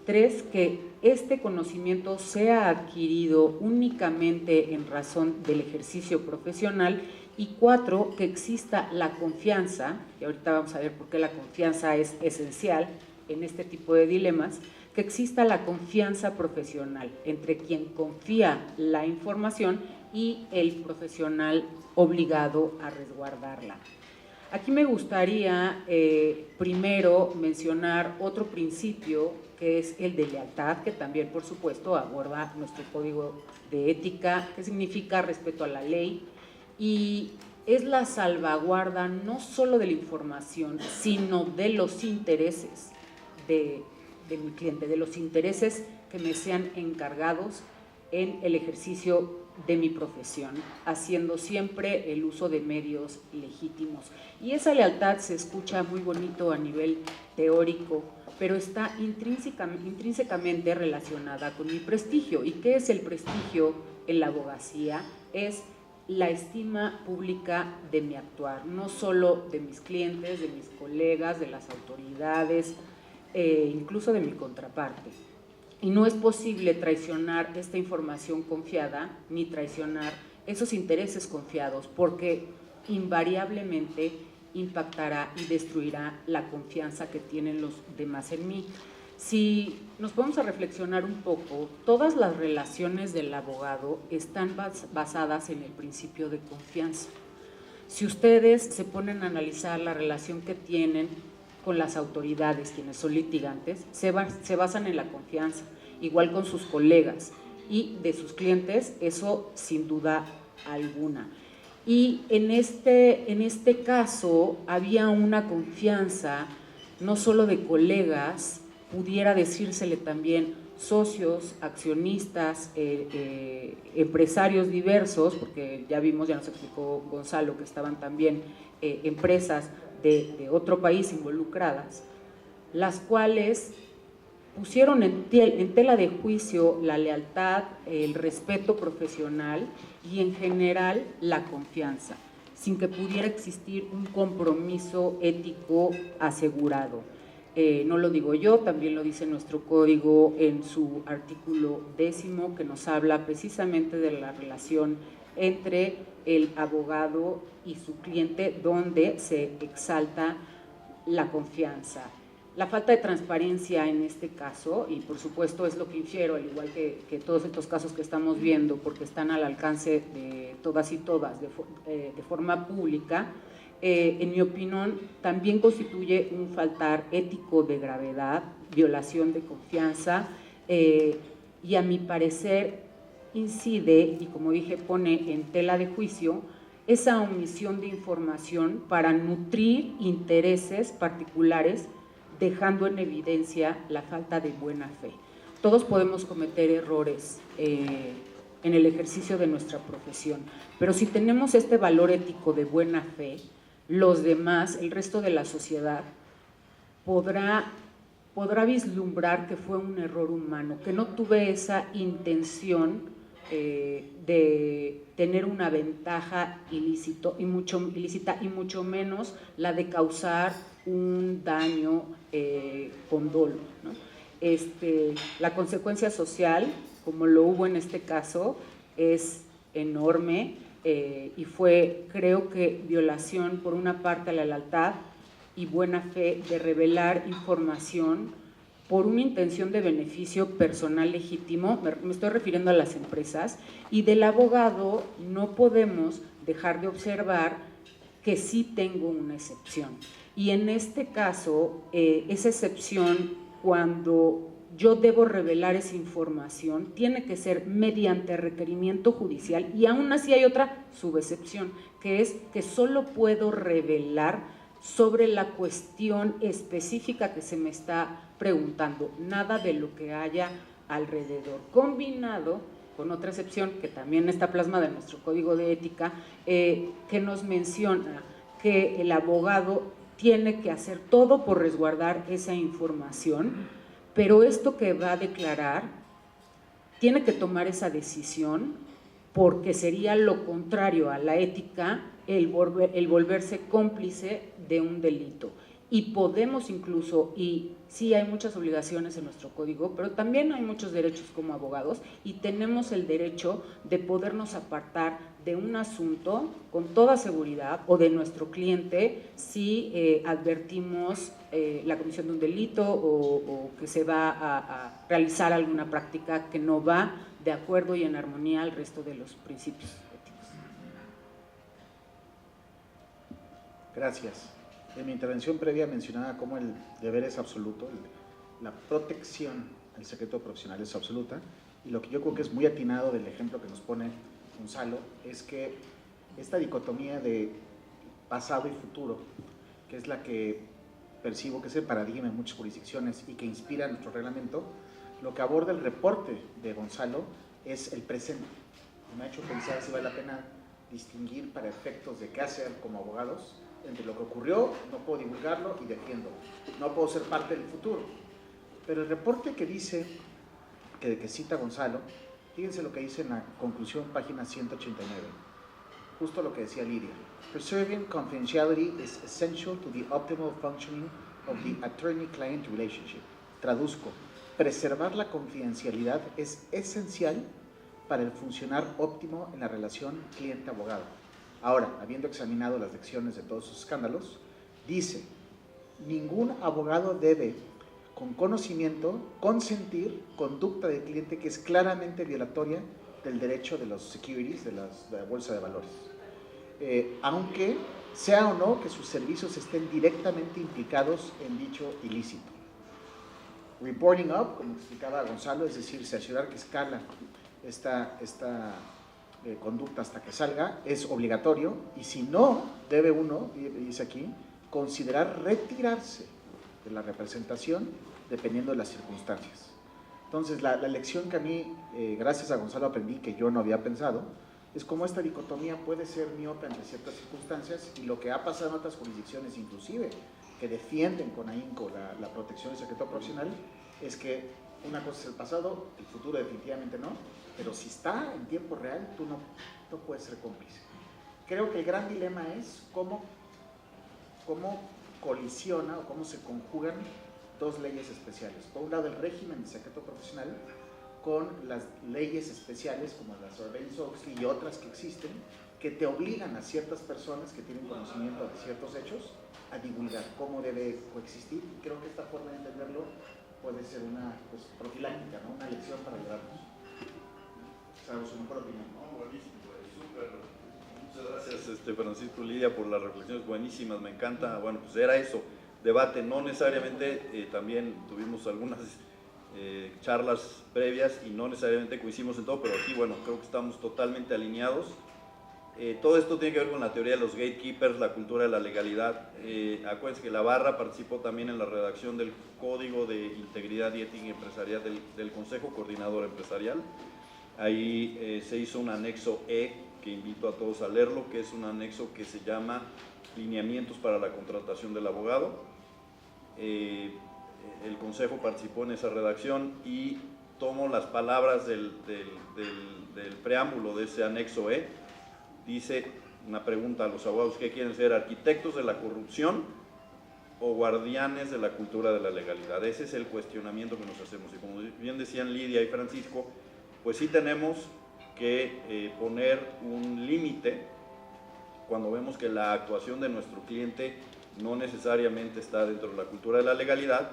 3, que este conocimiento sea adquirido únicamente en razón del ejercicio profesional. Y 4, que exista la confianza, y ahorita vamos a ver por qué la confianza es esencial en este tipo de dilemas, que exista la confianza profesional entre quien confía la información y el profesional obligado a resguardarla. Aquí me gustaría primero mencionar otro principio, que es el de lealtad, que también, por supuesto, aborda nuestro código de ética, que significa respeto a la ley, y es la salvaguarda no solo de la información, sino de los intereses de mi cliente, de los intereses que me sean encargados en el ejercicio de mi profesión, haciendo siempre el uso de medios legítimos. Y esa lealtad se escucha muy bonito a nivel teórico, pero está intrínsecamente relacionada con mi prestigio. ¿Y qué es el prestigio en la abogacía? Es la estima pública de mi actuar, no solo de mis clientes, de mis colegas, de las autoridades, incluso de mi contraparte. Y no es posible traicionar esta información confiada, ni traicionar esos intereses confiados, porque invariablemente impactará y destruirá la confianza que tienen los demás en mí. Si nos ponemos a reflexionar un poco, todas las relaciones del abogado están basadas en el principio de confianza. Si ustedes se ponen a analizar la relación que tienen con las autoridades, quienes son litigantes, se basan en la confianza, igual con sus colegas y de sus clientes, eso sin duda alguna. Y en este caso había una confianza no solo de colegas, pudiera decírsele también socios, accionistas, empresarios diversos, porque ya vimos, ya nos explicó Gonzalo, que estaban también empresas de otro país involucradas, las cuales pusieron en tela de juicio la lealtad, el respeto profesional y en general la confianza, sin que pudiera existir un compromiso ético asegurado. No lo digo yo, también lo dice nuestro código en su artículo 10, que nos habla precisamente de la relación entre el abogado y su cliente, donde se exalta la confianza. La falta de transparencia en este caso, y por supuesto es lo que infiero, al igual que todos estos casos que estamos viendo, porque están al alcance de todas y todas de forma pública, en mi opinión, también constituye un faltar ético de gravedad, violación de confianza, y a mi parecer incide, y como dije, pone en tela de juicio esa omisión de información para nutrir intereses particulares, dejando en evidencia la falta de buena fe. Todos podemos cometer errores en el ejercicio de nuestra profesión, pero si tenemos este valor ético de buena fe, los demás, el resto de la sociedad, podrá vislumbrar que fue un error humano, que no tuve esa intención de tener una ventaja ilícita y mucho menos la de causar un daño con dolo, ¿no? La consecuencia social, como lo hubo en este caso, es enorme. Y fue, creo que, violación por una parte a la lealtad y buena fe de revelar información por una intención de beneficio personal legítimo, me estoy refiriendo a las empresas, y del abogado no podemos dejar de observar que sí tengo una excepción. Y en este caso, esa excepción, cuando yo debo revelar esa información, tiene que ser mediante requerimiento judicial, y aún así hay otra subexcepción, que es que solo puedo revelar sobre la cuestión específica que se me está preguntando, nada de lo que haya alrededor, combinado con otra excepción que también está plasmada en nuestro código de ética, que nos menciona que el abogado tiene que hacer todo por resguardar esa información, pero esto que va a declarar tiene que tomar esa decisión, porque sería lo contrario a la ética el volverse cómplice de un delito. Y podemos incluso, y sí hay muchas obligaciones en nuestro código, pero también hay muchos derechos como abogados, y tenemos el derecho de podernos apartar de un asunto con toda seguridad, o de nuestro cliente si advertimos la comisión de un delito o que se va a realizar alguna práctica que no va de acuerdo y en armonía al resto de los principios éticos. Gracias. En mi intervención previa mencionaba cómo el deber es absoluto, la protección al secreto profesional es absoluta, y lo que yo creo que es muy atinado del ejemplo que nos pone Gonzalo es que esta dicotomía de pasado y futuro, que es la que percibo que es el paradigma en muchas jurisdicciones y que inspira nuestro reglamento, lo que aborda el reporte de Gonzalo es el presente. Me ha hecho pensar si vale la pena distinguir para efectos de qué hacer como abogados entre lo que ocurrió, no puedo divulgarlo y defiendo, no puedo ser parte del futuro. Pero el reporte que dice, que cita Gonzalo, fíjense lo que dice en la conclusión, página 189, justo lo que decía Lidia. Preserving confidentiality is essential to the optimal functioning of the attorney-client relationship. Traduzco, preservar la confidencialidad es esencial para el funcionar óptimo en la relación cliente-abogado. Ahora, habiendo examinado las lecciones de todos sus escándalos, dice, ningún abogado debe, con conocimiento, consentir conducta del cliente que es claramente violatoria del derecho de los securities, de la bolsa de valores. Aunque sea o no que sus servicios estén directamente implicados en dicho ilícito. Reporting up, como explicaba Gonzalo, es decir, cerciorar que escala esta conducta hasta que salga, es obligatorio, y si no, debe uno, dice aquí, considerar retirarse de la representación dependiendo de las circunstancias. Entonces, la lección que a mí, gracias a Gonzalo, aprendí que yo no había pensado, es cómo esta dicotomía puede ser miope ante ciertas circunstancias, y lo que ha pasado en otras jurisdicciones, inclusive, que defienden con ahínco la protección del secreto profesional, es que una cosa es el pasado, el futuro definitivamente no, pero si está en tiempo real, tú no puedes ser cómplice. Creo que el gran dilema es cómo colisiona o cómo se conjugan dos leyes especiales. Por un lado, el régimen de secreto profesional con las leyes especiales como la Sarbanes-Oxley y otras que existen, que te obligan a ciertas personas que tienen conocimiento de ciertos hechos a divulgar cómo debe coexistir. Y creo que esta forma de entenderlo puede ser una profiláctica, ¿no? Una lección para ayudarnos. Salvo su mejor opinión. No, buenísimo, súper. Muchas gracias, Francisco, Lidia, por las reflexiones buenísimas, me encanta. Bueno, pues era eso, debate, no necesariamente, también tuvimos algunas charlas previas y no necesariamente coincidimos en todo, pero aquí, bueno, creo que estamos totalmente alineados. Todo esto tiene que ver con la teoría de los gatekeepers, la cultura de la legalidad. Acuérdense que la Barra participó también en la redacción del Código de Integridad y Ética Empresarial del Consejo Coordinador Empresarial. Ahí se hizo un anexo E, que invito a todos a leerlo, que es un anexo que se llama Lineamientos para la contratación del abogado. El Consejo participó en esa redacción y tomo las palabras del preámbulo de ese anexo E. Dice una pregunta a los abogados: ¿qué quieren ser? ¿Arquitectos de la corrupción o guardianes de la cultura de la legalidad? Ese es el cuestionamiento que nos hacemos. Y como bien decían Lidia y Francisco, pues sí tenemos que poner un límite cuando vemos que la actuación de nuestro cliente no necesariamente está dentro de la cultura de la legalidad,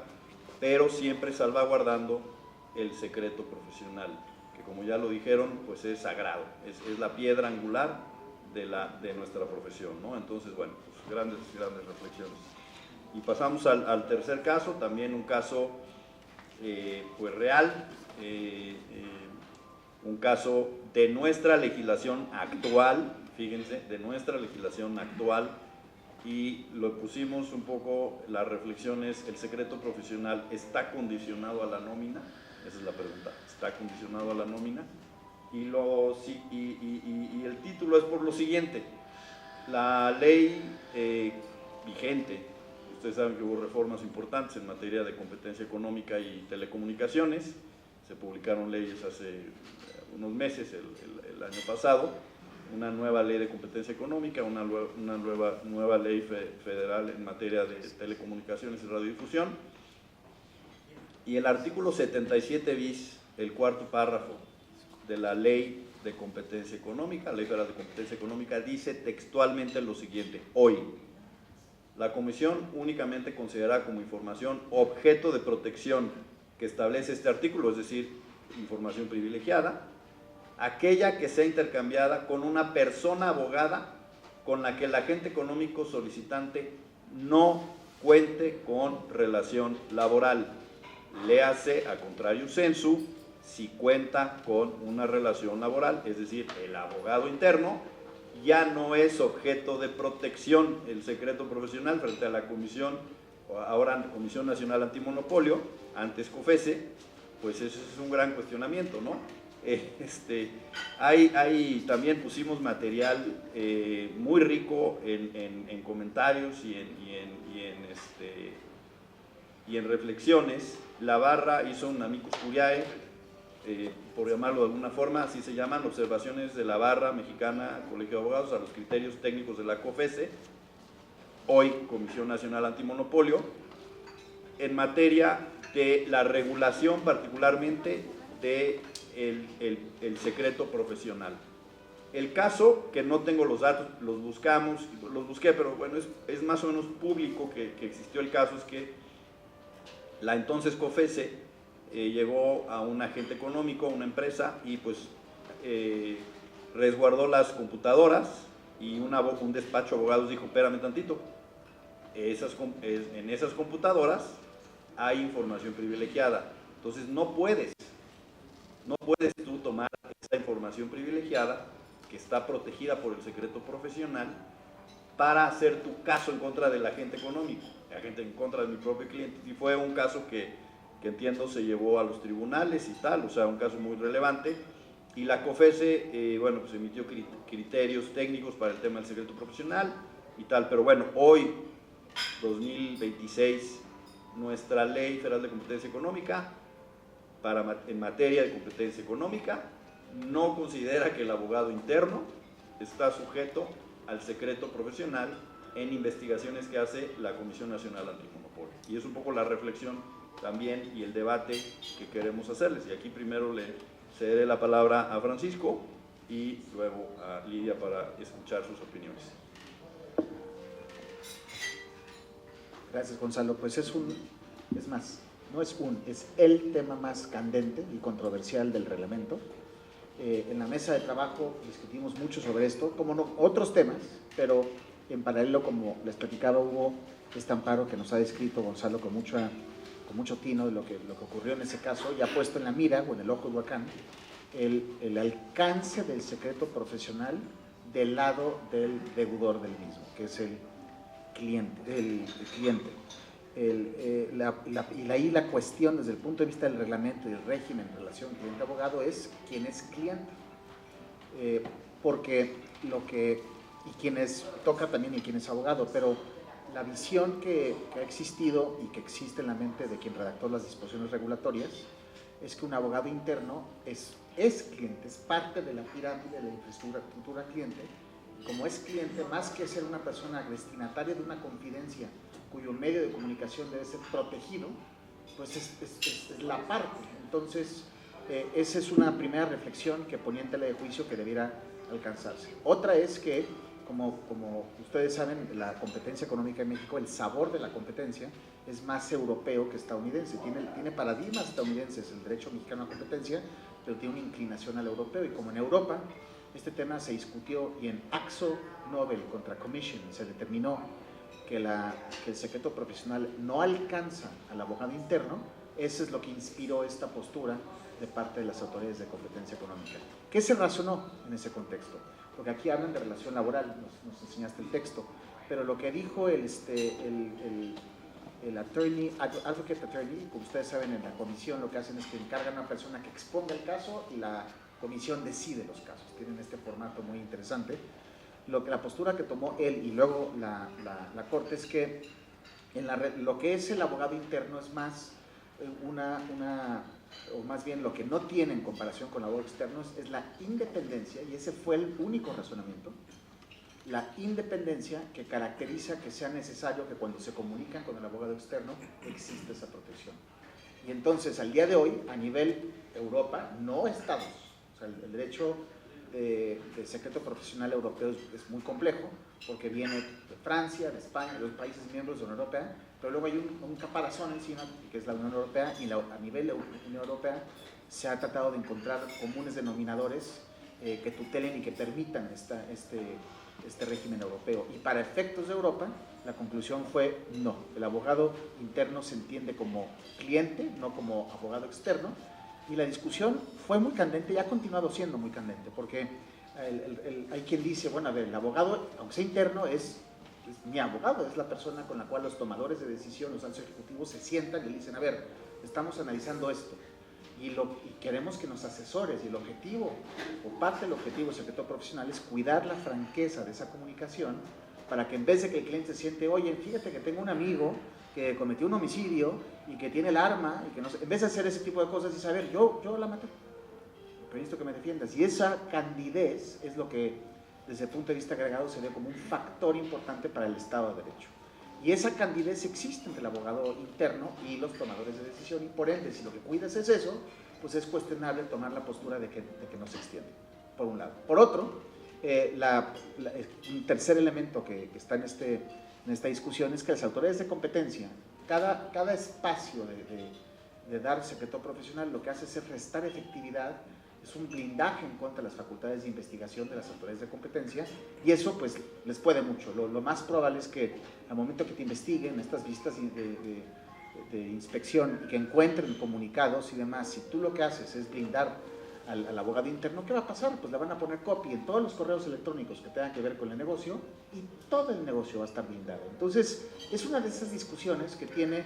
pero siempre salvaguardando el secreto profesional, que como ya lo dijeron, pues es sagrado, es la piedra angular de nuestra profesión, ¿no? Entonces, bueno, pues grandes reflexiones. Y pasamos al tercer caso, también un caso pues real, un caso de nuestra legislación actual, fíjense, de nuestra legislación actual, y lo pusimos un poco, las reflexiones: ¿el secreto profesional está condicionado a la nómina? Esa es la pregunta, ¿está condicionado a la nómina? Y el título es por lo siguiente: la ley vigente, ustedes saben que hubo reformas importantes en materia de competencia económica y telecomunicaciones, se publicaron leyes hace unos meses, el año pasado, una nueva ley de competencia económica, una nueva ley federal en materia de telecomunicaciones y radiodifusión, y el artículo 77 bis, el cuarto párrafo de la ley de competencia económica, la ley federal de competencia económica, dice textualmente lo siguiente: hoy, la Comisión únicamente considerará como información objeto de protección que establece este artículo, es decir, información privilegiada, aquella que sea intercambiada con una persona abogada con la que el agente económico solicitante no cuente con relación laboral. Léase a contrario sensu, si cuenta con una relación laboral, es decir, el abogado interno ya no es objeto de protección. El secreto profesional frente a la Comisión, ahora Comisión Nacional Antimonopolio, antes COFESE, pues eso es un gran cuestionamiento, ¿no? También pusimos material muy rico en comentarios y en reflexiones. La Barra hizo un amicus curiae, por llamarlo de alguna forma, así se llaman, observaciones de la Barra Mexicana, Colegio de Abogados, a los criterios técnicos de la COFESE, hoy Comisión Nacional Antimonopolio, en materia de la regulación particularmente de el secreto profesional. El caso, que no tengo los datos, los busqué, pero bueno, es más o menos público que existió el caso, es que la entonces COFESE llegó a un agente económico, una empresa, y pues resguardó las computadoras, y un despacho de abogados dijo: espérame tantito, en esas computadoras hay información privilegiada, entonces no puedes tú tomar esa información privilegiada que está protegida por el secreto profesional para hacer tu caso en contra del agente económico, en contra de mi propio cliente. Y fue un caso que que entiendo se llevó a los tribunales y tal, o sea, un caso muy relevante. Y la COFESE, bueno, pues emitió criterios técnicos para el tema del secreto profesional y tal, pero bueno, hoy, 2026, nuestra Ley Federal de Competencia Económica, en materia de competencia económica, no considera que el abogado interno está sujeto al secreto profesional en investigaciones que hace la Comisión Nacional Antimonopolio. Y es un poco la reflexión también y el debate que queremos hacerles. Y aquí primero le cederé la palabra a Francisco y luego a Lidia para escuchar sus opiniones. Gracias, Gonzalo. Pues es el tema más candente y controversial del reglamento. En la mesa de trabajo discutimos mucho sobre esto, como no, otros temas, pero en paralelo, como les platicaba, hubo este amparo que nos ha descrito Gonzalo con mucho tino de lo que ocurrió en ese caso, y ha puesto en la mira o en el ojo de huracán el alcance del secreto profesional del lado del deudor del mismo, que es el cliente. Y ahí la cuestión desde el punto de vista del reglamento y del régimen en relación cliente-abogado es quién es cliente, porque y quién es, toca también y quién es abogado, pero la visión que ha existido y que existe en la mente de quien redactó las disposiciones regulatorias es que un abogado interno es cliente, es parte de la pirámide de la infraestructura cliente. Como es cliente, más que ser una persona destinataria de una confidencia cuyo medio de comunicación debe ser protegido, pues es la parte. Entonces, esa es una primera reflexión que ponía en tela de juicio que debiera alcanzarse. Otra es que, como ustedes saben, la competencia económica en México, el sabor de la competencia es más europeo que estadounidense. Tiene paradigmas estadounidenses el derecho mexicano a competencia, pero tiene una inclinación al europeo. Y como en Europa, este tema se discutió y en Akzo Nobel contra Commission se determinó que el secreto profesional no alcanza al abogado interno. Eso es lo que inspiró esta postura de parte de las autoridades de competencia económica. ¿Qué se razonó en ese contexto? Porque aquí hablan de relación laboral, nos enseñaste el texto, pero lo que dijo el advocate attorney, como ustedes saben, en la comisión lo que hacen es que encargan a una persona que exponga el caso y la comisión decide los casos. Tienen este formato muy interesante. La postura que tomó él y luego la Corte es que lo que es el abogado interno es más o más bien lo que no tiene en comparación con el abogado externo es la independencia, y ese fue el único razonamiento, la independencia que caracteriza que sea necesario que cuando se comunican con el abogado externo exista esa protección. Y entonces, al día de hoy, a nivel Europa, no Estados, o sea, el derecho de secreto profesional europeo es muy complejo, porque viene de Francia, de España, de los países miembros de la Unión Europea, pero luego hay un caparazón encima, que es la Unión Europea, y a nivel de la Unión Europea se ha tratado de encontrar comunes denominadores que tutelen y que permitan este régimen europeo. Y para efectos de Europa, la conclusión fue no, el abogado interno se entiende como cliente, no como abogado externo. Y la discusión fue muy candente y ha continuado siendo muy candente, porque hay quien dice, bueno, a ver, el abogado, aunque sea interno, es mi abogado, es la persona con la cual los tomadores de decisión, los altos ejecutivos se sientan y le dicen, a ver, estamos analizando esto y queremos que nos asesores, y el objetivo, o parte del objetivo del secreto profesional es cuidar la franqueza de esa comunicación, para que en vez de que el cliente se siente, oye, fíjate que tengo un amigo que cometió un homicidio y que tiene el arma, y que no, en vez de hacer ese tipo de cosas, dice, a ver, yo la maté, pero necesito que me defiendas. Y esa candidez es lo que, desde el punto de vista agregado, se ve como un factor importante para el Estado de Derecho. Y esa candidez existe entre el abogado interno y los tomadores de decisión, y por ende, si lo que cuidas es eso, pues es cuestionable tomar la postura de que no se extiende, por un lado. Por otro, un tercer elemento que está en esta discusión es que las autoridades de competencia, cada espacio de dar secreto profesional, lo que hace es restar efectividad, es un blindaje en contra de las facultades de investigación de las autoridades de competencia, y eso pues les puede mucho. Lo más probable es que al momento que te investiguen estas visitas de inspección y que encuentren comunicados y demás, si tú lo que haces es blindar al abogado interno, ¿qué va a pasar? Pues le van a poner copy en todos los correos electrónicos que tengan que ver con el negocio, y todo el negocio va a estar blindado. Entonces, es una de esas discusiones que tiene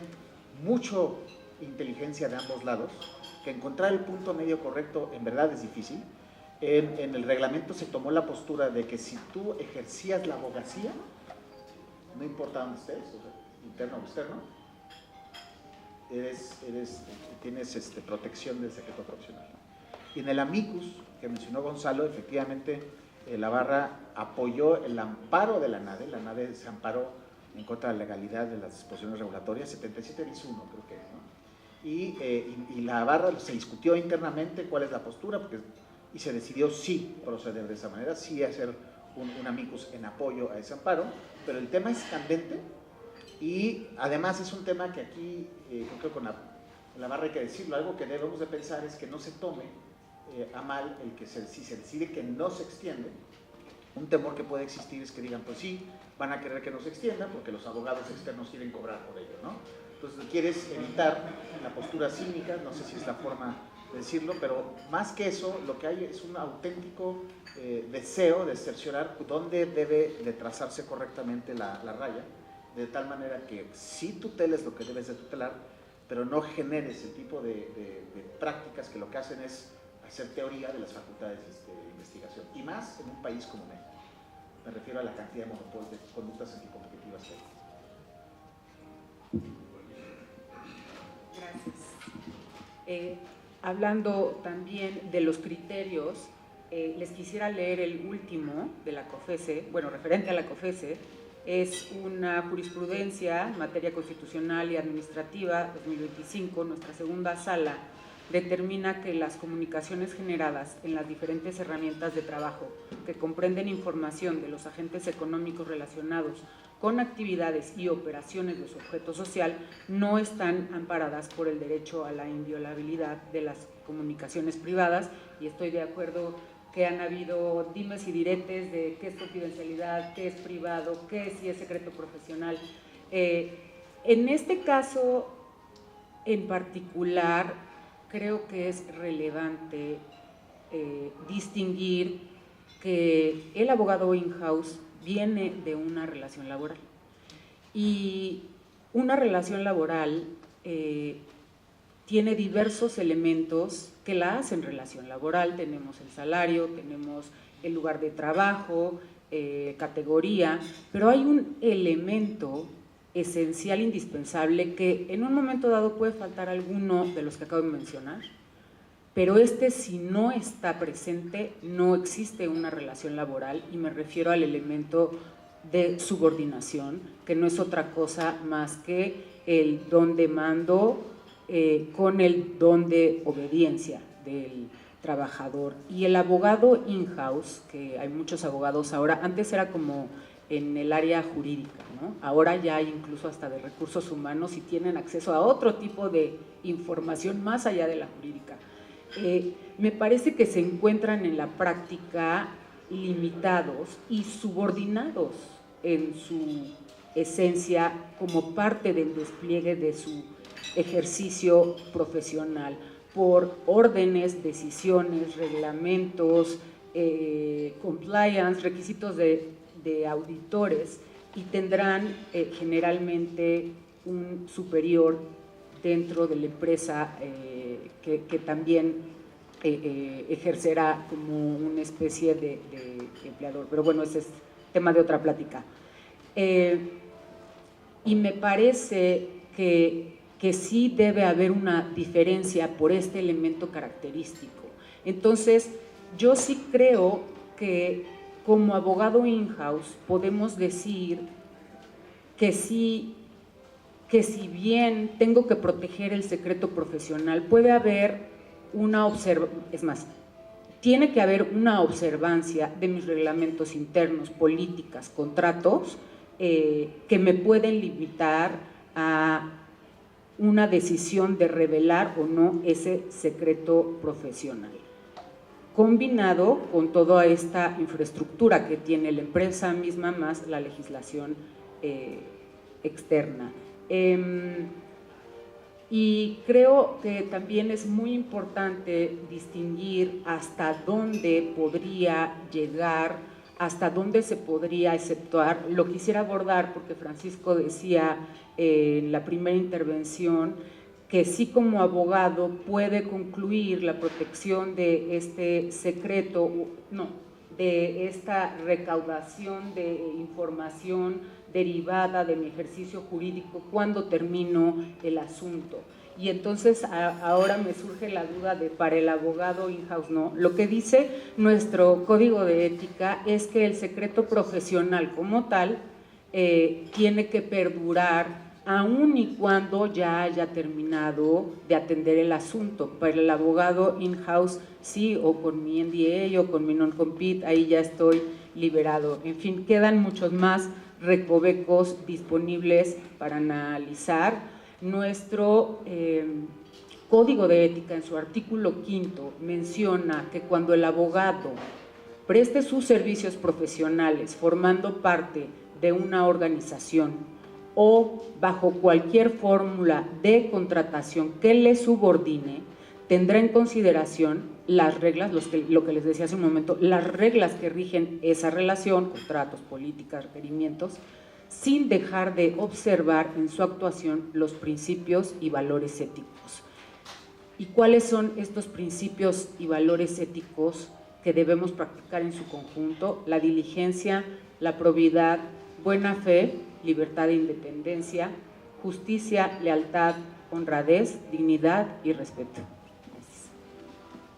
mucho inteligencia de ambos lados, que encontrar el punto medio correcto en verdad es difícil. En el reglamento se tomó la postura de que si tú ejercías la abogacía, no importa dónde estés, o sea, interno o externo, tienes protección del secreto profesional. Y en el amicus que mencionó Gonzalo, efectivamente la barra apoyó el amparo de la NADE se amparó en contra de la legalidad de las disposiciones regulatorias, 77 bis 1 creo que, ¿no? Y la barra se discutió internamente cuál es la postura, y se decidió sí proceder de esa manera, sí hacer un amicus en apoyo a ese amparo, pero el tema es candente y además es un tema que aquí, creo que con la barra hay que decirlo, algo que debemos de pensar es que no se tome a mal el que si se decide que no se extiende, un temor que puede existir es que digan, pues sí, van a querer que no se extienda porque los abogados externos quieren cobrar por ello, ¿no? Entonces quieres evitar la postura cínica, no sé si es la forma de decirlo, pero más que eso, lo que hay es un auténtico deseo de cerciorar dónde debe de trazarse correctamente la raya, de tal manera que sí tuteles lo que debes de tutelar, pero no generes el tipo de prácticas que lo que hacen es hacer teoría de las facultades de investigación, y más en un país como México. Me refiero a la cantidad de monopolios de conductas anticompetitivas que hay. Gracias. Hablando también de los criterios, les quisiera leer el último de la COFESE, bueno, referente a la COFESE, es una jurisprudencia en materia constitucional y administrativa 2025, nuestra segunda sala determina que las comunicaciones generadas en las diferentes herramientas de trabajo que comprenden información de los agentes económicos relacionados con actividades y operaciones de su objeto social no están amparadas por el derecho a la inviolabilidad de las comunicaciones privadas, y estoy de acuerdo que han habido dimes y diretes de qué es confidencialidad, qué es privado, qué si es secreto profesional. En este caso en particular, creo que es relevante distinguir que el abogado in-house viene de una relación laboral, y una relación laboral tiene diversos elementos que la hacen relación laboral. Tenemos el salario, tenemos el lugar de trabajo, categoría, pero hay un elemento esencial, indispensable, que en un momento dado puede faltar alguno de los que acabo de mencionar, pero si no está presente, no existe una relación laboral, y me refiero al elemento de subordinación, que no es otra cosa más que el don de mando con el don de obediencia del trabajador. Y el abogado in-house, que hay muchos abogados ahora, antes era como en el área jurídica, ¿no? Ahora ya hay incluso hasta de recursos humanos y tienen acceso a otro tipo de información más allá de la jurídica. Me parece que se encuentran en la práctica limitados y subordinados en su esencia como parte del despliegue de su ejercicio profesional por órdenes, decisiones, reglamentos, compliance, requisitos de auditores, y tendrán generalmente un superior dentro de la empresa que también ejercerá como una especie de empleador. Pero bueno, ese es tema de otra plática. Y me parece que sí debe haber una diferencia por este elemento característico. Entonces, yo sí creo que como abogado in-house podemos decir que si bien tengo que proteger el secreto profesional, puede haber tiene que haber una observancia de mis reglamentos internos, políticas, contratos, que me pueden limitar a una decisión de revelar o no ese secreto profesional, combinado con toda esta infraestructura que tiene la empresa misma más la legislación externa. Y creo que también es muy importante distinguir hasta dónde podría llegar, hasta dónde se podría exceptuar. Lo quisiera abordar porque Francisco decía en la primera intervención que sí como abogado puede concluir la protección de este secreto, no, de esta recaudación de información derivada de mi ejercicio jurídico cuando termino el asunto. Y entonces ahora me surge la duda de para el abogado in-house, no. Lo que dice nuestro código de ética es que el secreto profesional como tal tiene que perdurar aun y cuando ya haya terminado de atender el asunto. Para el abogado in-house sí, o con mi NDA o con mi non-compete, ahí ya estoy liberado. En fin, quedan muchos más recovecos disponibles para analizar. Nuestro código de ética en su artículo 5 menciona que cuando el abogado preste sus servicios profesionales formando parte de una organización o bajo cualquier fórmula de contratación que le subordine, tendrá en consideración las reglas, lo que les decía hace un momento, las reglas que rigen esa relación, contratos, políticas, requerimientos, sin dejar de observar en su actuación los principios y valores éticos. ¿Y cuáles son estos principios y valores éticos que debemos practicar en su conjunto? La diligencia, la probidad, buena fe, libertad e independencia, justicia, lealtad, honradez, dignidad y respeto.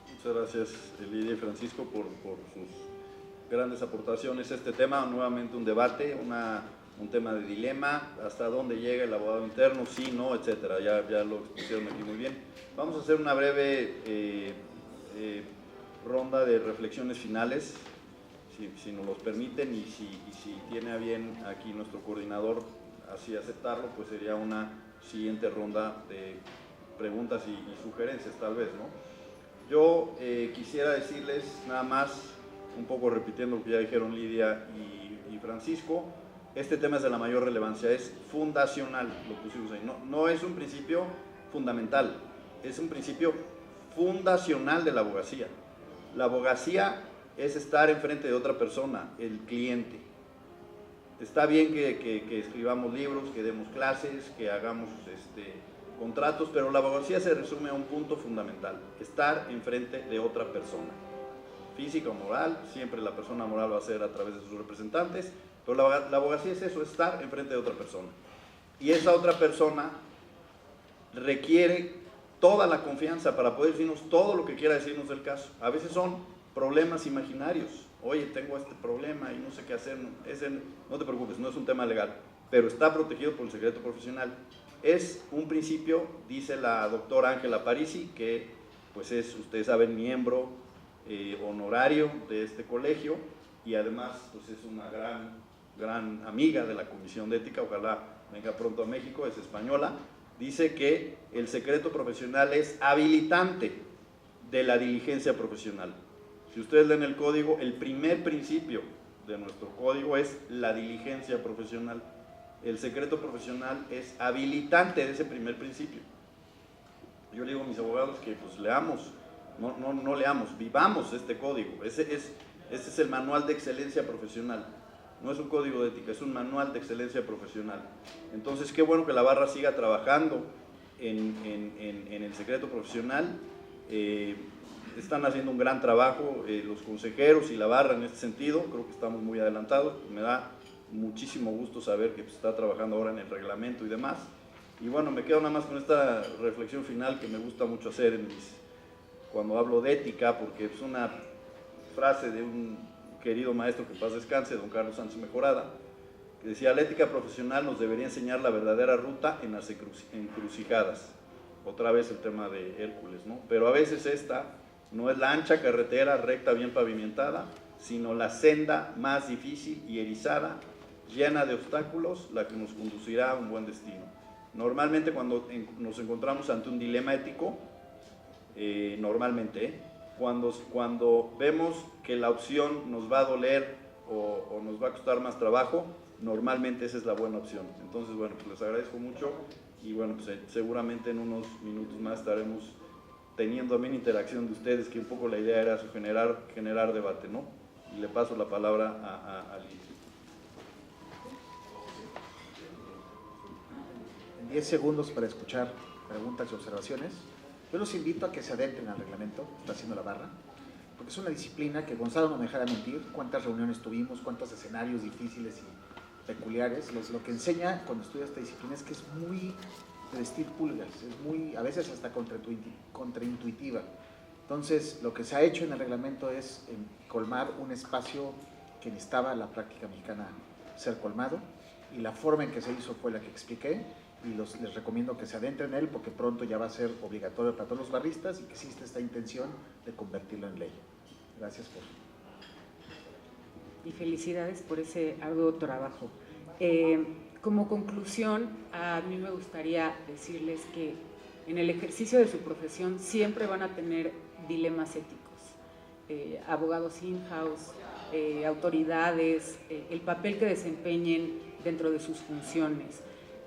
Muchas gracias, Lidia y Francisco, por sus grandes aportaciones a este tema. Nuevamente un debate, un tema de dilema, hasta dónde llega el abogado interno, sí, no, etcétera. Ya lo expusieron aquí muy bien. Vamos a hacer una breve ronda de reflexiones finales, si nos los permiten, y si tiene a bien aquí nuestro coordinador así aceptarlo, pues sería una siguiente ronda de preguntas y sugerencias, tal vez, ¿no? Yo quisiera decirles nada más, un poco repitiendo lo que ya dijeron Lidia y Francisco, este tema es de la mayor relevancia, es fundacional, lo pusimos ahí, no es un principio fundamental, es un principio fundacional de la abogacía. La abogacía es estar enfrente de otra persona, el cliente. Está bien que escribamos libros, que demos clases, que hagamos contratos, pero la abogacía se resume a un punto fundamental, estar enfrente de otra persona, física o moral. Siempre la persona moral va a ser a través de sus representantes, pero la abogacía es eso, estar enfrente de otra persona. Y esa otra persona requiere toda la confianza para poder decirnos todo lo que quiera decirnos del caso. A veces son problemas imaginarios. Oye, tengo este problema y no sé qué hacer. No te preocupes, no es un tema legal, pero está protegido por el secreto profesional. Es un principio, dice la doctora Ángela Parisi, que pues es, ustedes saben, miembro honorario de este colegio y además pues es una gran amiga de la Comisión de Ética, ojalá venga pronto a México, es española. Dice que el secreto profesional es habilitante de la diligencia profesional. Si ustedes leen el código, el primer principio de nuestro código es la diligencia profesional. El secreto profesional es habilitante de ese primer principio. Yo le digo a mis abogados que pues leamos, no leamos, vivamos este código. Ese es el manual de excelencia profesional. No es un código de ética, es un manual de excelencia profesional. Entonces, qué bueno que la barra siga trabajando en el secreto profesional. Están haciendo un gran trabajo los consejeros y la barra en este sentido. Creo que estamos muy adelantados. Me da muchísimo gusto saber que se está trabajando ahora en el reglamento y demás. Y bueno, me quedo nada más con esta reflexión final que me gusta mucho hacer cuando hablo de ética, porque es una frase de un querido maestro que en paz descanse, don Carlos Sánchez Mejorada, que decía: la ética profesional nos debería enseñar la verdadera ruta en las encrucijadas. Otra vez el tema de Hércules, ¿no? Pero a veces esta no es la ancha carretera recta bien pavimentada, sino la senda más difícil y erizada, llena de obstáculos, la que nos conducirá a un buen destino. Normalmente cuando nos encontramos ante un dilema ético, cuando vemos que la opción nos va a doler o nos va a costar más trabajo, normalmente esa es la buena opción. Entonces, bueno, pues les agradezco mucho y bueno, pues seguramente en unos minutos más estaremos teniendo también interacción de ustedes, que un poco la idea era generar debate, ¿no? Y le paso la palabra a Lidia. En 10 segundos para escuchar preguntas y observaciones. Yo los invito a que se adentren al reglamento, está haciendo la barra, porque es una disciplina que Gonzalo no me dejará mentir, cuántas reuniones tuvimos, cuántos escenarios difíciles y peculiares. Lo que enseña cuando estudia esta disciplina es que es muy de vestir pulgas, es muy, a veces hasta contraintuitiva. Entonces, lo que se ha hecho en el reglamento es colmar un espacio que necesitaba la práctica mexicana ser colmado, y la forma en que se hizo fue la que expliqué, y les recomiendo que se adentren en él porque pronto ya va a ser obligatorio para todos los barristas y que existe esta intención de convertirlo en ley. Gracias por... Y felicidades por ese arduo trabajo. Como conclusión, a mí me gustaría decirles que en el ejercicio de su profesión siempre van a tener dilemas éticos, abogados in-house, autoridades, el papel que desempeñen dentro de sus funciones.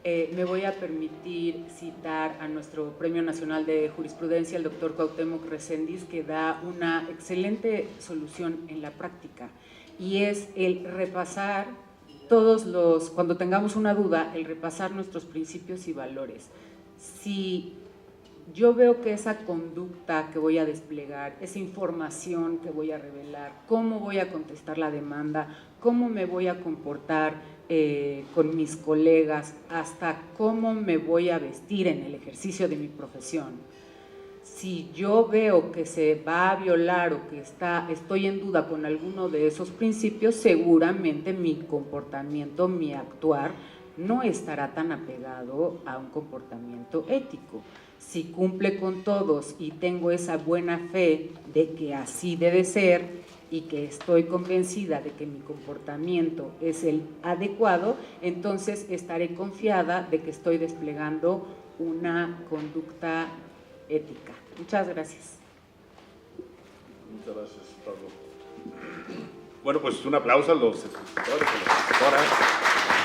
Me voy a permitir citar a nuestro Premio Nacional de Jurisprudencia, el doctor Cuauhtémoc Recendis, que da una excelente solución en la práctica, y es el repasar cuando tengamos una duda, el repasar nuestros principios y valores. Si yo veo que esa conducta que voy a desplegar, esa información que voy a revelar, cómo voy a contestar la demanda, cómo me voy a comportar con mis colegas, hasta cómo me voy a vestir en el ejercicio de mi profesión. Si yo veo que se va a violar o que estoy en duda con alguno de esos principios, seguramente mi comportamiento, mi actuar, no estará tan apegado a un comportamiento ético. Si cumple con todos y tengo esa buena fe de que así debe ser y que estoy convencida de que mi comportamiento es el adecuado, entonces estaré confiada de que estoy desplegando una conducta ética. Muchas gracias. Muchas gracias, Pablo. Bueno, pues un aplauso a los expositores, a las expositoras.